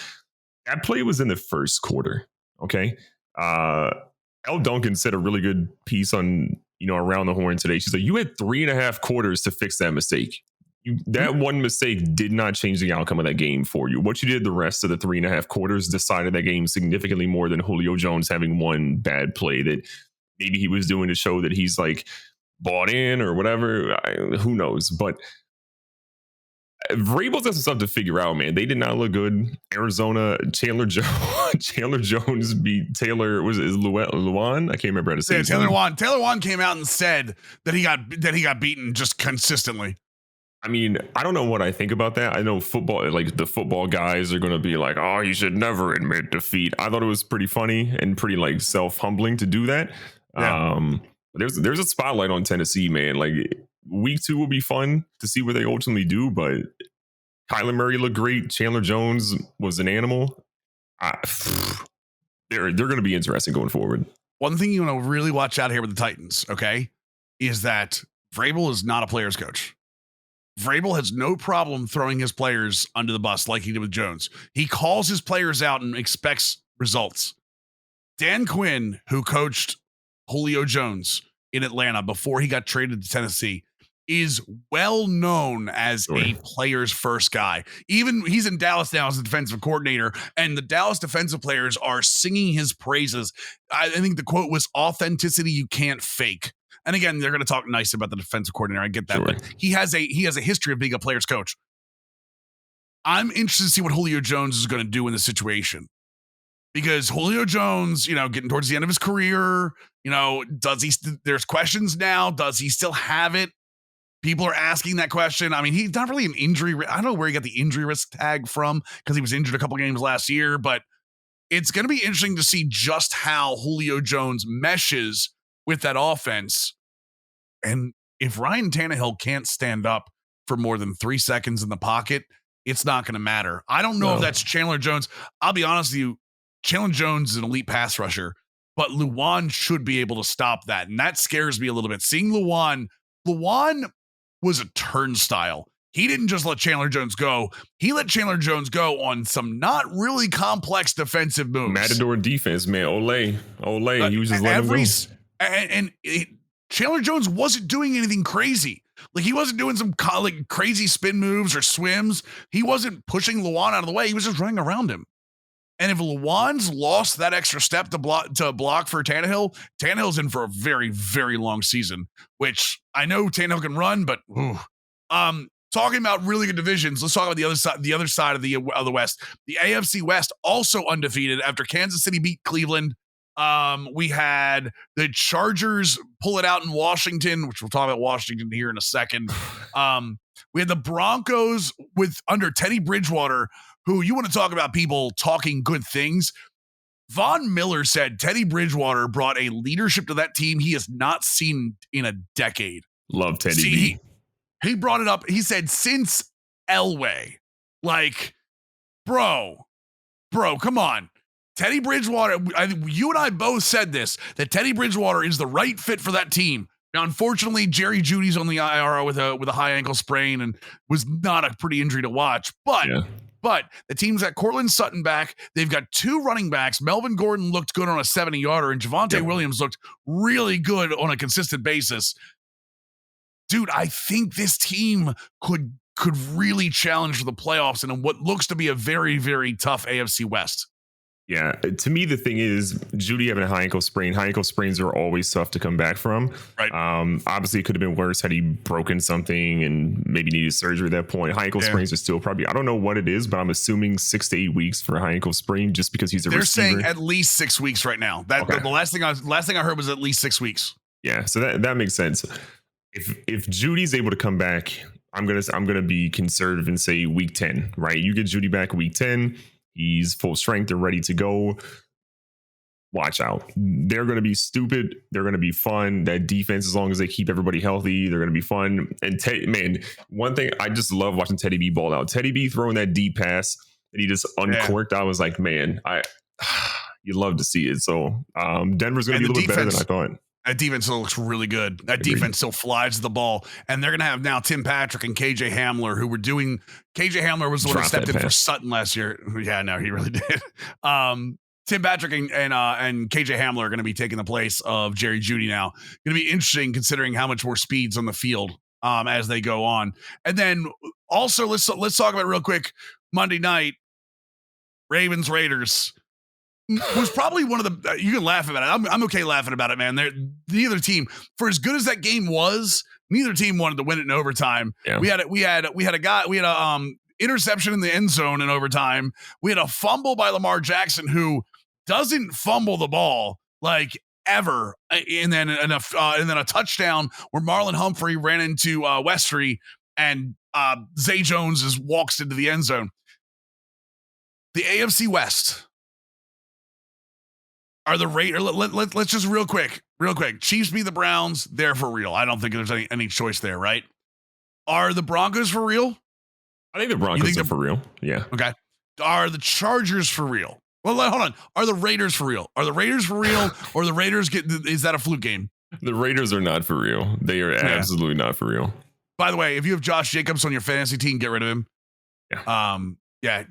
That play was in the first quarter. Okay. L. Duncan said a really good piece on, Around the Horn today. She's like, you had 3.5 quarters to fix that mistake. That one mistake did not change the outcome of that game for you. What you did the rest of the 3.5 quarters decided that game significantly more than Julio Jones having one bad play that maybe he was doing to show that he's like bought in or whatever. Who knows? But Vrabel's got some stuff to figure out, man. They did not look good. Arizona, Chandler Jones beat Taylor. Was it Luan? I can't remember how to say it. Taylor Wan came out and said that he got beaten just consistently. I mean, I don't know what I think about that. I know football, like the football guys are going to be like, oh, you should never admit defeat. I thought it was pretty funny and pretty like self-humbling to do that. Yeah. There's a spotlight on Tennessee, man. Like week 2 will be fun to see what they ultimately do, but Kyler Murray looked great. Chandler Jones was an animal. They're going to be interesting going forward. One thing you want to really watch out here with the Titans, okay, is that Vrabel is not a player's coach. Vrabel has no problem throwing his players under the bus like he did with Jones. He calls his players out and expects results. Dan Quinn, who coached Julio Jones in Atlanta before he got traded to Tennessee, is well known as a player's first guy. Even he's in Dallas now as a defensive coordinator, and the Dallas defensive players are singing his praises. I think the quote was authenticity you can't fake. And again, they're going to talk nice about the defensive coordinator. I get that, but he has a history of being a player's coach. I'm interested to see what Julio Jones is going to do in this situation, because Julio Jones, getting towards the end of his career, does he? There's questions now. Does he still have it? People are asking that question. I mean, he's not really an injury. I don't know where he got the injury risk tag from because he was injured a couple games last year, but it's going to be interesting to see just how Julio Jones meshes with that offense. And if Ryan Tannehill can't stand up for more than 3 seconds in the pocket, it's not going to matter. I don't know if that's Chandler Jones. I'll be honest with you. Chandler Jones is an elite pass rusher, but Luan should be able to stop that. And that scares me a little bit. Seeing Luan was a turnstile. He didn't just let Chandler Jones go. He let Chandler Jones go on some not really complex defensive moves. Matador defense, man. Ole. He was just letting him go. And Chandler Jones wasn't doing anything crazy. Like he wasn't doing some crazy spin moves or swims. He wasn't pushing Luan out of the way. He was just running around him. And if Luan's lost that extra step to block for Tannehill, Tannehill's in for a very, very long season, which I know Tannehill can run, but talking about really good divisions, let's talk about the other side of the West. The AFC West also undefeated after Kansas City beat Cleveland. We had the Chargers pull it out in Washington, which we'll talk about Washington here in a second. We had the Broncos under Teddy Bridgewater, who you want to talk about people talking good things. Von Miller said Teddy Bridgewater brought a leadership to that team he has not seen in a decade. Love Teddy B. He brought it up. He said, since Elway, like, bro, come on. Teddy Bridgewater, you and I both said this, that Teddy Bridgewater is the right fit for that team. Now, unfortunately, Jerry Jeudy's on the IR with a high ankle sprain and was not a pretty injury to watch. But the team's got Cortland Sutton back. They've got 2 running backs. Melvin Gordon looked good on a 70-yarder, and Javonte Williams looked really good on a consistent basis. Dude, I think this team could really challenge for the playoffs in what looks to be a very, very tough AFC West. Yeah, to me, the thing is, Jeudy having a high ankle sprain. High ankle sprains are always tough to come back from. Right. Obviously, it could have been worse had he broken something and maybe needed surgery at that point. High ankle sprains are still probably, I don't know what it is, but I'm assuming 6 to 8 weeks for a high ankle sprain just because he's a receiver. They're saying at least 6 weeks right now. The last thing I heard was at least 6 weeks. Yeah, so that makes sense. If Judy's able to come back, I'm gonna be conservative and say week 10. Right, you get Jeudy back week 10. He's full strength and ready to go. Watch out. They're going to be stupid. They're going to be fun. That defense, as long as they keep everybody healthy, they're going to be fun. And one thing, I just love watching Teddy B ball out. Teddy B throwing that deep pass that he just uncorked. I was like, man, you'd love to see it. So Denver's going to be a little bit better than I thought. That defense still looks really good. That defense still flies the ball. And they're going to have now Tim Patrick and KJ Hamler, who were doing. KJ Hamler was the one who stepped in for Sutton last year. Yeah, no, he really did. Tim Patrick and KJ Hamler are going to be taking the place of Jerry Jeudy now. Going to be interesting considering how much more speed's on the field as they go on. And then also let's talk about it real quick. Monday night, Ravens Raiders. was probably one of the, you can laugh about it. I'm okay laughing about it, man. Neither team, for as good as that game was, neither team wanted to win it in overtime. Yeah. We had a interception in the end zone in overtime. We had a fumble by Lamar Jackson, who doesn't fumble the ball like ever, and then a touchdown where Marlon Humphrey ran into Westry, and Zay Jones walks into the end zone. The AFC West are the Raiders. Let's just real quick. Chiefs beat the Browns. They're for real. I don't think there's any choice there, right? Are the Broncos for real? I think the Broncos are for real. Yeah. Okay. Are the Chargers for real? Well, hold on. Are the Raiders for real? Are the Raiders for real? Or the Raiders is that a fluke game? The Raiders are not for real. They are absolutely not for real. By the way, if you have Josh Jacobs on your fantasy team, get rid of him. Yeah.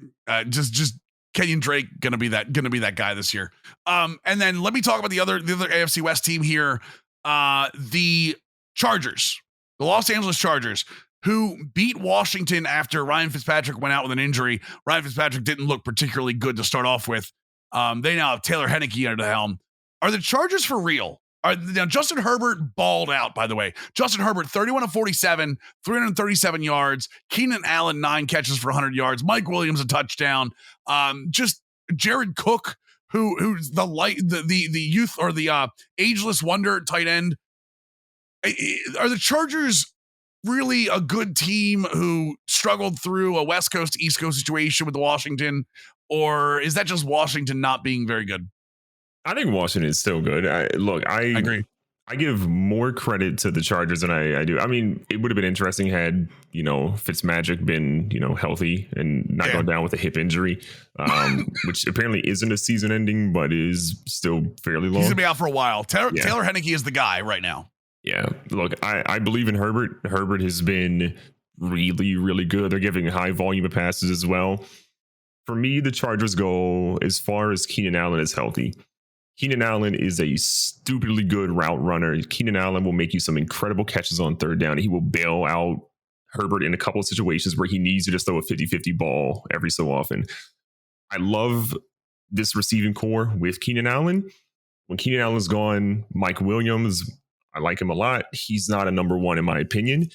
Just Kenyon Drake gonna be that guy this year. And then let me talk about the other AFC West team here. The Chargers, the Los Angeles Chargers, who beat Washington after Ryan Fitzpatrick went out with an injury. Ryan Fitzpatrick didn't look particularly good to start off with. They now have Taylor Henneke under the helm. Are the Chargers for real? Now, Justin Herbert balled out, by the way. Justin Herbert, 31 of 47, 337 yards. Keenan Allen, 9 catches for 100 yards. Mike Williams, a touchdown. Just Jared Cook, who's the youth or the ageless wonder tight end. Are the Chargers really a good team who struggled through a West Coast to East Coast situation with Washington, or is that just Washington not being very good? I think Washington is still good. I agree. I give more credit to the Chargers than I do. I mean, it would have been interesting had, Fitzmagic been, healthy and not gone down with a hip injury, which apparently isn't a season ending, but is still fairly long. He's going to be out for a while. Taylor Henneke is the guy right now. Yeah. Look, I believe in Herbert. Herbert has been really, really good. They're giving high volume of passes as well. For me, the Chargers go as far as Keenan Allen is healthy. Keenan Allen is a stupidly good route runner. Keenan Allen will make you some incredible catches on third down. He will bail out Herbert in a couple of situations where he needs to just throw a 50-50 ball every so often. I love this receiving core with Keenan Allen. When Keenan Allen's gone, Mike Williams, I like him a lot. He's not a number one in my opinion.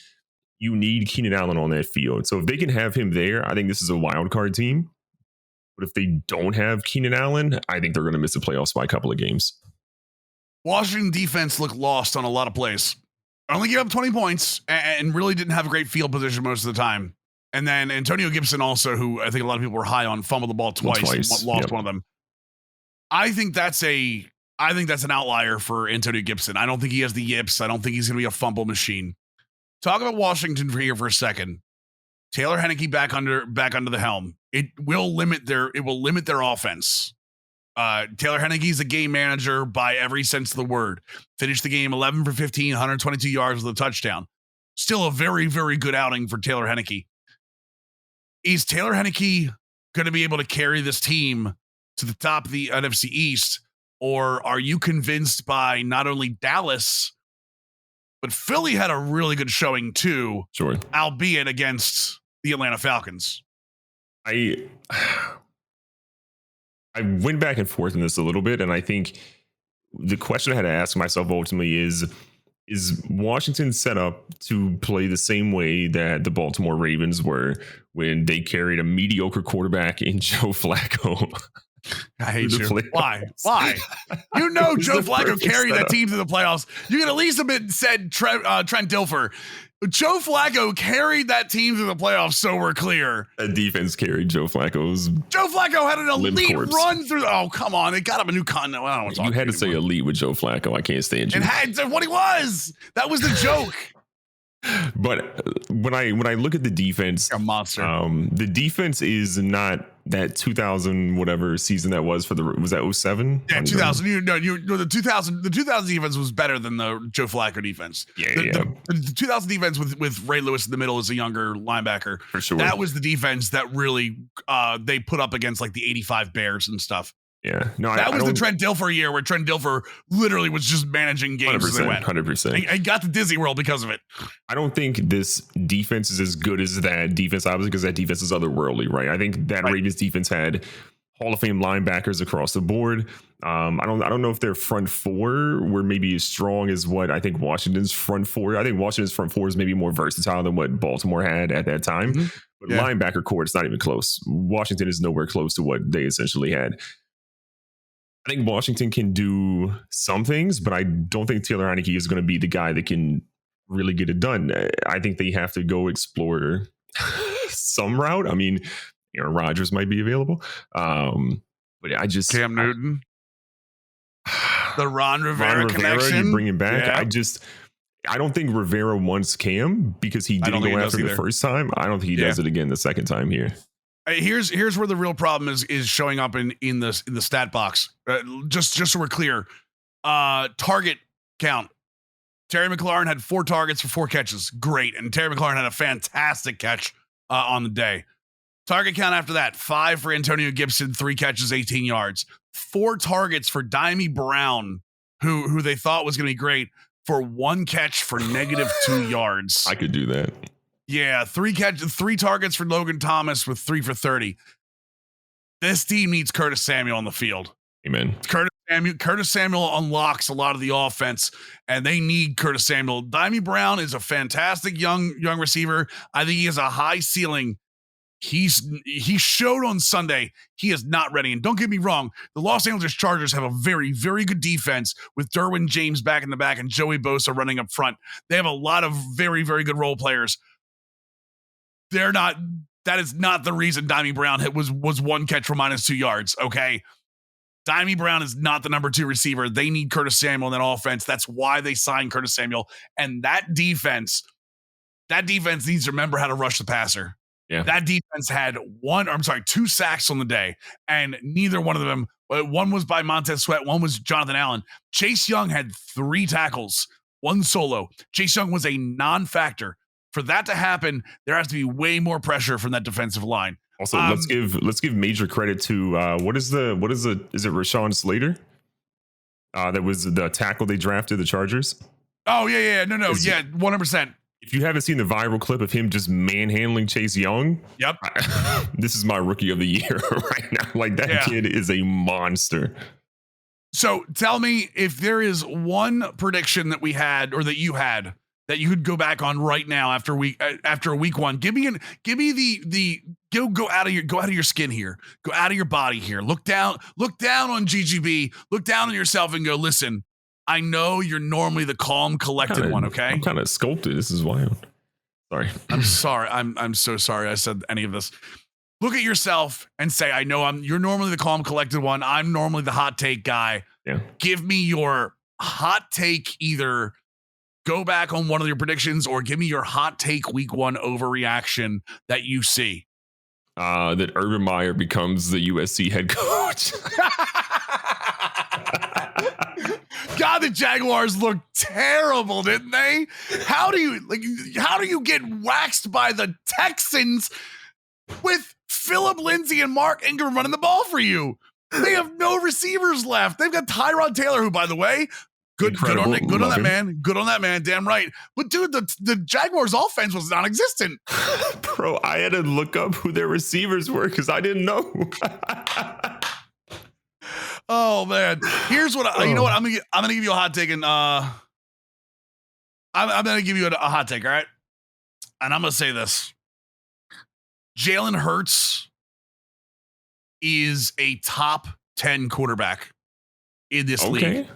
You need Keenan Allen on that field. So if they can have him there, I think this is a wild card team. But if they don't have Keenan Allen, I think they're going to miss the playoffs by a couple of games. Washington defense looked lost on a lot of plays. Only gave up 20 points and really didn't have a great field position most of the time. And then Antonio Gibson also, who I think a lot of people were high on, fumbled the ball twice. And lost one of them. I think that's an outlier for Antonio Gibson. I don't think he has the yips. I don't think he's going to be a fumble machine. Talk about Washington here for a second. Taylor Henneke back under the helm. It will limit their offense. Taylor Henneke is a game manager by every sense of the word. Finished the game 11 for 15, 122 yards with a touchdown. Still a very, very good outing for Taylor Henneke. Is Taylor Henneke going to be able to carry this team to the top of the NFC East? Or are you convinced by not only Dallas, but Philly had a really good showing too, sure, albeit against the Atlanta Falcons? I went back and forth in this a little bit, and I think the question I had to ask myself ultimately is Washington set up to play the same way that the Baltimore Ravens were when they carried a mediocre quarterback in Joe Flacco? I hate you. Why? You know Joe Flacco carried that team to the playoffs. You could at least have been said Trent Dilfer. Joe Flacco carried that team to the playoffs, so we're clear. That defense carried Joe Flacco's. Joe Flacco had an elite run through. Oh, come on. It got him a new continent. I don't want to talk You had to say elite with Joe Flacco. I can't stand you. And had what he was. That was the joke. But when I look at the defense, a monster. The defense is not that 2000 whatever season that was for was that 07? Yeah, 2000. The 2000 defense was better than the Joe Flacco defense. The 2000 defense with Ray Lewis in the middle as a younger linebacker. For sure. That was the defense that really they put up against like the 85 Bears and stuff. Yeah, no, that was the Trent Dilfer year where Trent Dilfer literally was just managing games as they went. 100%. And got to Disney World because of it. I don't think this defense is as good as that defense, obviously, because that defense is otherworldly, right? I think that Ravens defense had Hall of Fame linebackers across the board. I don't know if their front four were maybe as strong as what I think Washington's front four. I think Washington's front four is maybe more versatile than what Baltimore had at that time. Mm-hmm. But linebacker core, it's not even close. Washington is nowhere close to what they essentially had. I think Washington can do some things, but I don't think Taylor Heineke is going to be the guy that can really get it done. I think they have to go explore some route. I mean, Aaron Rodgers might be available. But I just Cam Newton. The Ron Rivera connection. You bring him back. Yeah. I don't think Rivera wants Cam because he didn't go after the first time. I don't think he does it again the second time here. Here's where the real problem is showing up in the stat box. Just so we're clear, target count. Terry McLaurin had 4 targets for 4 catches. Great. And Terry McLaurin had a fantastic catch on the day. Target count after that, 5 for Antonio Gibson, 3 catches, 18 yards. 4 targets for Dimey Brown, who they thought was going to be great, for 1 catch for -2 yards. I could do that. Yeah, 3 targets for Logan Thomas with 3 for 30. This team needs Curtis Samuel on the field. Amen. Curtis Samuel unlocks a lot of the offense, and they need Curtis Samuel. Dimey Brown is a fantastic young receiver. I think he has a high ceiling. He showed on Sunday he is not ready. And don't get me wrong, the Los Angeles Chargers have a very, very good defense with Derwin James back in the back and Joey Bosa running up front. They have a lot of very, very good role players. That is not the reason Dimey Brown was 1 catch for -2 yards, okay? Dimey Brown is not the number 2 receiver. They need Curtis Samuel in that offense. That's why they signed Curtis Samuel. And that defense needs to remember how to rush the passer. Yeah. That defense had 2 sacks on the day, and neither one of them, one was by Montez Sweat, one was Jonathan Allen. Chase Young had 3 tackles, 1 solo. Chase Young was a non-factor. For that to happen, there has to be way more pressure from that defensive line. Also, let's give major credit to is it Rashawn Slater? That was the tackle they drafted, the Chargers. Oh yeah, no, 100%. If you haven't seen the viral clip of him just manhandling Chase Young, yep, this is my rookie of the year right now. Like that kid is a monster. So tell me if there is one prediction that we had or that you had that you could go back on right now after week 1. Give me the go out of your skin here. Go out of your body here. Look down on GGB. Look down on yourself and go, listen, I know you're normally the calm, collected one, okay? I'm kind of sculpted. This is wild. Sorry. I'm sorry. I'm so sorry I said any of this. Look at yourself and say, I know you're normally the calm, collected one. I'm normally the hot take guy. Yeah. Give me your hot take, either go back on one of your predictions or give me your hot take week 1 overreaction that you see. That Urban Meyer becomes the USC head coach. God, the Jaguars looked terrible, didn't they? How do you get waxed by the Texans with Phillip Lindsay and Mark Ingram running the ball for you? They have no receivers left. They've got Tyrod Taylor, who, by the way, good on that man. Damn right. But dude, the Jaguars offense was non-existent. Bro, I had to look up who their receivers were because I didn't know. Oh man, here's what you know what I'm gonna give you a hot take, and I'm gonna give you a hot take, all right? And I'm gonna say this: Jalen Hurts is a top 10 quarterback in this league.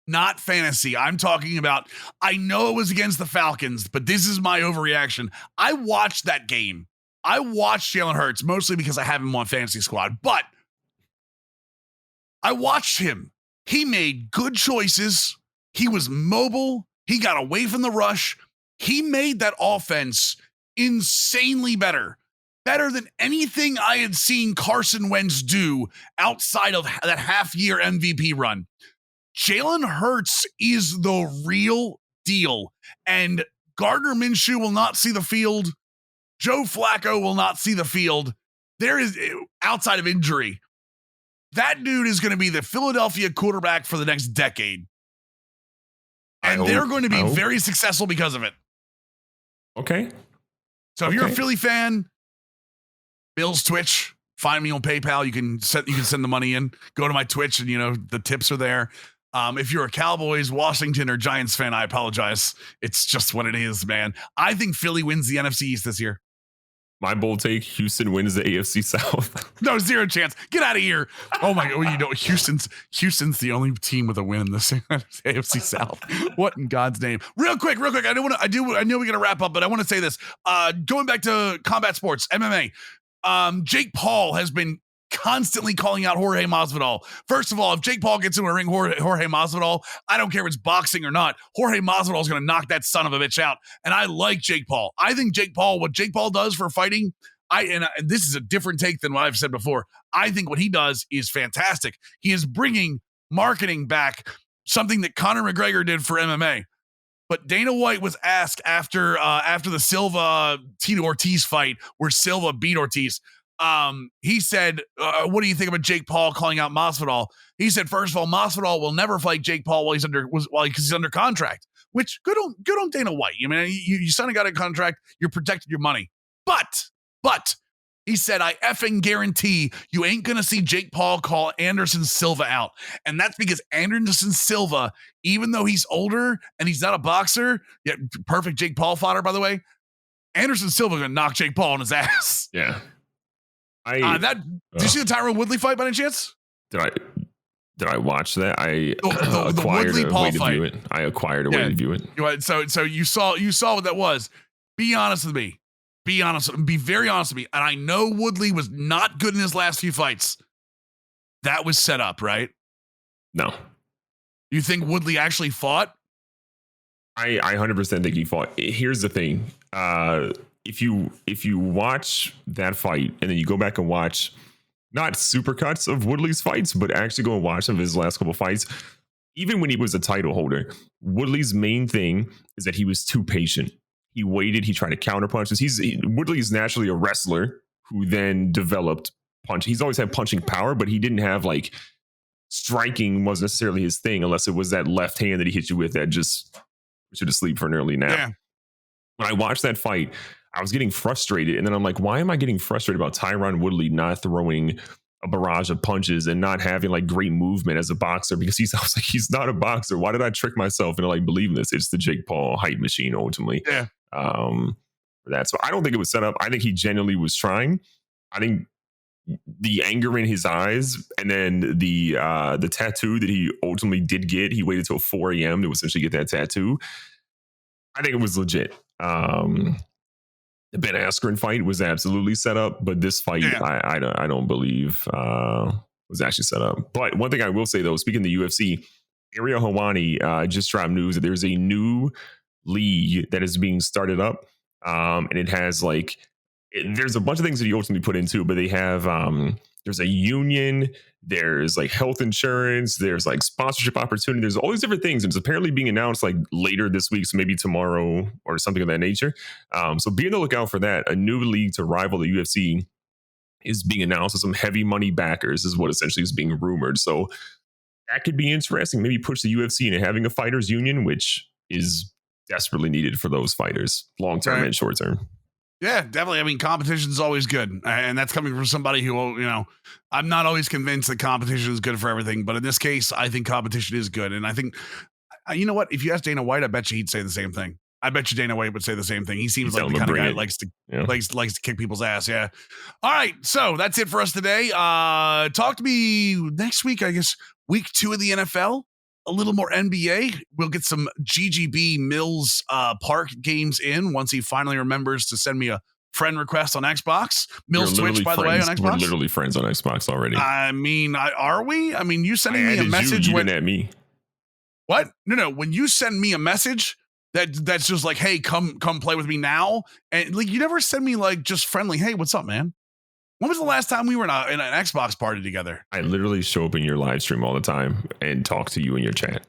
Not fantasy. I'm talking about, I know it was against the Falcons, but this is my overreaction. I watched that game. I watched Jalen Hurts mostly because I have him on fantasy squad, but I watched him. He made good choices. He was mobile. He got away from the rush. He made that offense insanely better than anything I had seen Carson Wentz do outside of that half-year MVP run. Jalen Hurts is the real deal, and Gardner Minshew will not see the field. Joe Flacco will not see the field. There is, outside of injury, that dude is going to be the Philadelphia quarterback for the next decade. And they're going to be very successful because of it. Okay. So if you're a Philly fan, Bills Twitch, Find me on PayPal. You can send the money in. Go to my Twitch, and the tips are there. If you're a Cowboys, Washington, or Giants fan, I apologize. It's just what it is, man. I think Philly wins the NFC East this year. My bold take: Houston wins the AFC South. No, zero chance. Get out of here. Oh my God. Houston's the only team with a win in the AFC South. What in God's name? Real quick. I know we're gonna wrap up, but I want to say this. Going back to combat sports, MMA. Jake Paul has been constantly calling out Jorge Masvidal. First of all, if Jake Paul gets into a ring, Jorge Masvidal, I don't care if it's boxing or not, Jorge Masvidal is going to knock that son of a bitch out. And I like Jake Paul. I think what Jake Paul does for fighting, and this is a different take than what I've said before. I think what he does is fantastic. He is bringing marketing back, something that Conor McGregor did for MMA. But Dana White was asked after the Silva Tito Ortiz fight, where Silva beat Ortiz. He said, what do you think about Jake Paul calling out Masvidal? He said, first of all, Masvidal will never fight Jake Paul because he's under contract, which good on Dana White. I mean, you signed a guy to contract, you're protecting your money. But he said, I effing guarantee you ain't going to see Jake Paul call Anderson Silva out. And that's because Anderson Silva, even though he's older and he's not a boxer, yet perfect Jake Paul fodder, by the way, Anderson Silva going to knock Jake Paul on his ass. Yeah. Did you see the Tyron Woodley fight by any chance? Did I watch that? I the Woodley Paul fight. View it. I acquired a way to view it. So you saw what that was. Be honest with me. Be very honest with me. And I know Woodley was not good in his last few fights. That was set up, right? No. You think Woodley actually fought? I 100% think he fought. Here's the thing. If you watch that fight and then you go back and watch not supercuts of Woodley's fights, but actually go and watch some of his last couple fights, even when he was a title holder, Woodley's main thing is that he was too patient. He waited. He tried to counter punches. Woodley is naturally a wrestler who then developed punch. He's always had punching power, but he didn't have striking wasn't necessarily his thing unless it was that left hand that he hit you with that just put you to sleep for an early nap. Yeah. When I watched that fight, I was getting frustrated. And then I'm like, why am I getting frustrated about Tyron Woodley not throwing a barrage of punches and not having great movement as a boxer? Because I was like, he's not a boxer. Why did I trick myself into believing this? It's the Jake Paul hype machine ultimately. Yeah. For that. So I don't think it was set up. I think he genuinely was trying. I think the anger in his eyes and then the tattoo that he ultimately did get, he waited till 4 a.m. to essentially get that tattoo. I think it was legit. The Ben Askren fight was absolutely set up, but this fight, I don't believe was actually set up. But one thing I will say though, speaking of the UFC, Ariel Helwani just dropped news that there's a new league that is being started up, and it has there's a bunch of things that he ultimately put into, but they have there's a union, there's health insurance, there's sponsorship opportunity, there's all these different things, and it's apparently being announced later this week, so maybe tomorrow or something of that nature. So be on the lookout for that. A new league to rival the UFC is being announced with some heavy money backers, is what essentially is being rumored. So that could be interesting. Maybe push the UFC into having a fighters union, which is desperately needed for those fighters, long term and short term. Yeah, definitely. I mean, competition is always good. And that's coming from somebody who, I'm not always convinced that competition is good for everything. But in this case, I think competition is good. And I think, you know what? If you ask Dana White, I bet you he'd say the same thing. I bet you Dana White would say the same thing. He seems like the kind of guy that likes to kick people's ass. Yeah. All right. So that's it for us today. Talk to me next week, I guess, week 2 of the NFL. A little more NBA. We'll get some GGB Mills Park games in once he finally remembers to send me a friend request on Xbox. Mills Twitch, by the way, on Xbox. We're literally friends on Xbox already. I mean, are we? I mean, you sending me a message when at me. What? No. When you send me a message that's just hey, come play with me now, and you never send me just friendly. Hey, what's up, man? When was the last time we were in an Xbox party together? I literally show up in your live stream all the time and talk to you in your chat.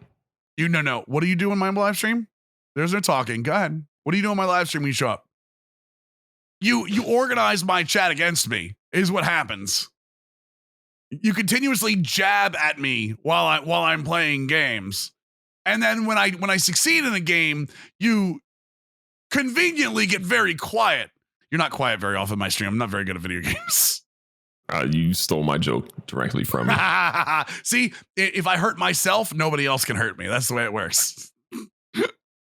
No. What do you do in my live stream? There's no talking. Go ahead. What do you do in my live stream when you show up? You organize my chat against me is what happens. You continuously jab at me while I'm playing games. And then when I succeed in a game, you conveniently get very quiet. You're not quiet very often in my stream. I'm not very good at video games. You stole my joke directly from me. See, if I hurt myself, nobody else can hurt me. That's the way it works.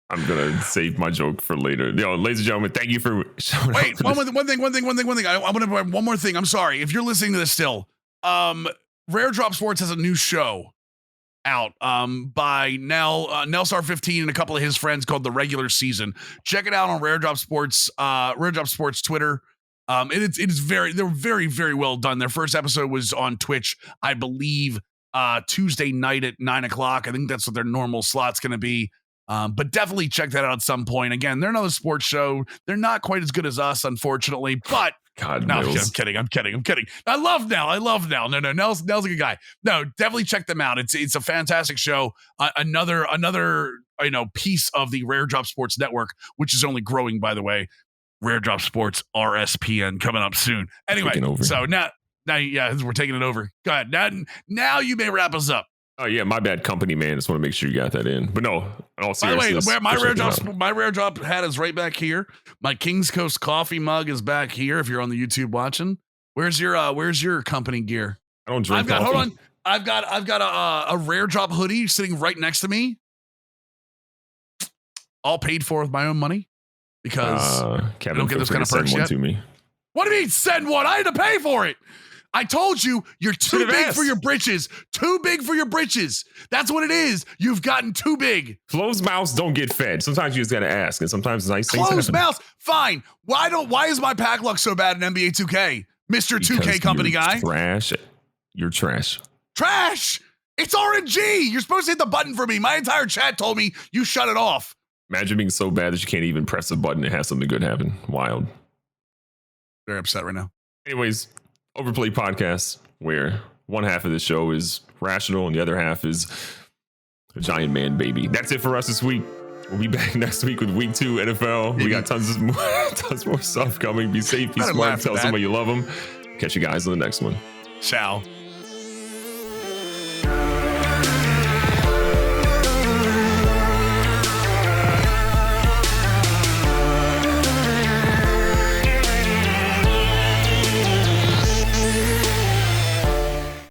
I'm gonna save my joke for later. Yo, ladies and gentlemen, thank you for showing up. Wait, one thing. I want to one more thing. I'm sorry if you're listening to this still. Rare Drop Sports has a new show out by Nelstar 15 and a couple of his friends called The Regular Season. Check it out on Rare Drop Sports Twitter. They're very, very well done. Their first episode was on Twitch, I believe, Tuesday night at 9:00. I think that's what their normal slot's going to be. But definitely check that out at some point. Again, they're another sports show. They're not quite as good as us, unfortunately, but God, no, I'm kidding. I love Nell. No, Nell's a good guy. No, definitely check them out. It's a fantastic show. Another piece of the Rare Drop Sports network, which is only growing, by the way. Rare Drop Sports RSPN coming up soon. Anyway, so now we're taking it over. Go ahead. Now you may wrap us up. Oh yeah, my bad, company man. Just want to make sure you got that in. But no, in all seriousness, by the way, my Rare Drop hat is right back here. My King's Coast coffee mug is back here. If you're on the YouTube watching, where's your company gear? I don't drink coffee. Hold on. I've got a Rare Drop hoodie sitting right next to me, all paid for with my own money because Kevin, I don't get those kind of perks yet. To me. What do you mean send one? I had to pay for it. I told you you're too big for your britches. Too big for your britches. That's what it is. You've gotten too big. Closed mouths don't get fed. Sometimes you just gotta ask, and sometimes nice things happen. Closed mouths, fine. Why is my pack luck so bad in NBA 2K, Mr. 2K company guy? Trash. You're trash. Trash. It's RNG. You're supposed to hit the button for me. My entire chat told me you shut it off. Imagine being so bad that you can't even press a button and have something good happen. Wild. Very upset right now. Anyways. Overplayed podcast, where one half of the show is rational and the other half is a giant man baby. That's it for us this week. We'll be back next week with week 2 NFL. We got tons more stuff coming. Be safe, be smart, tell somebody you love them. Catch you guys on the next one. Ciao.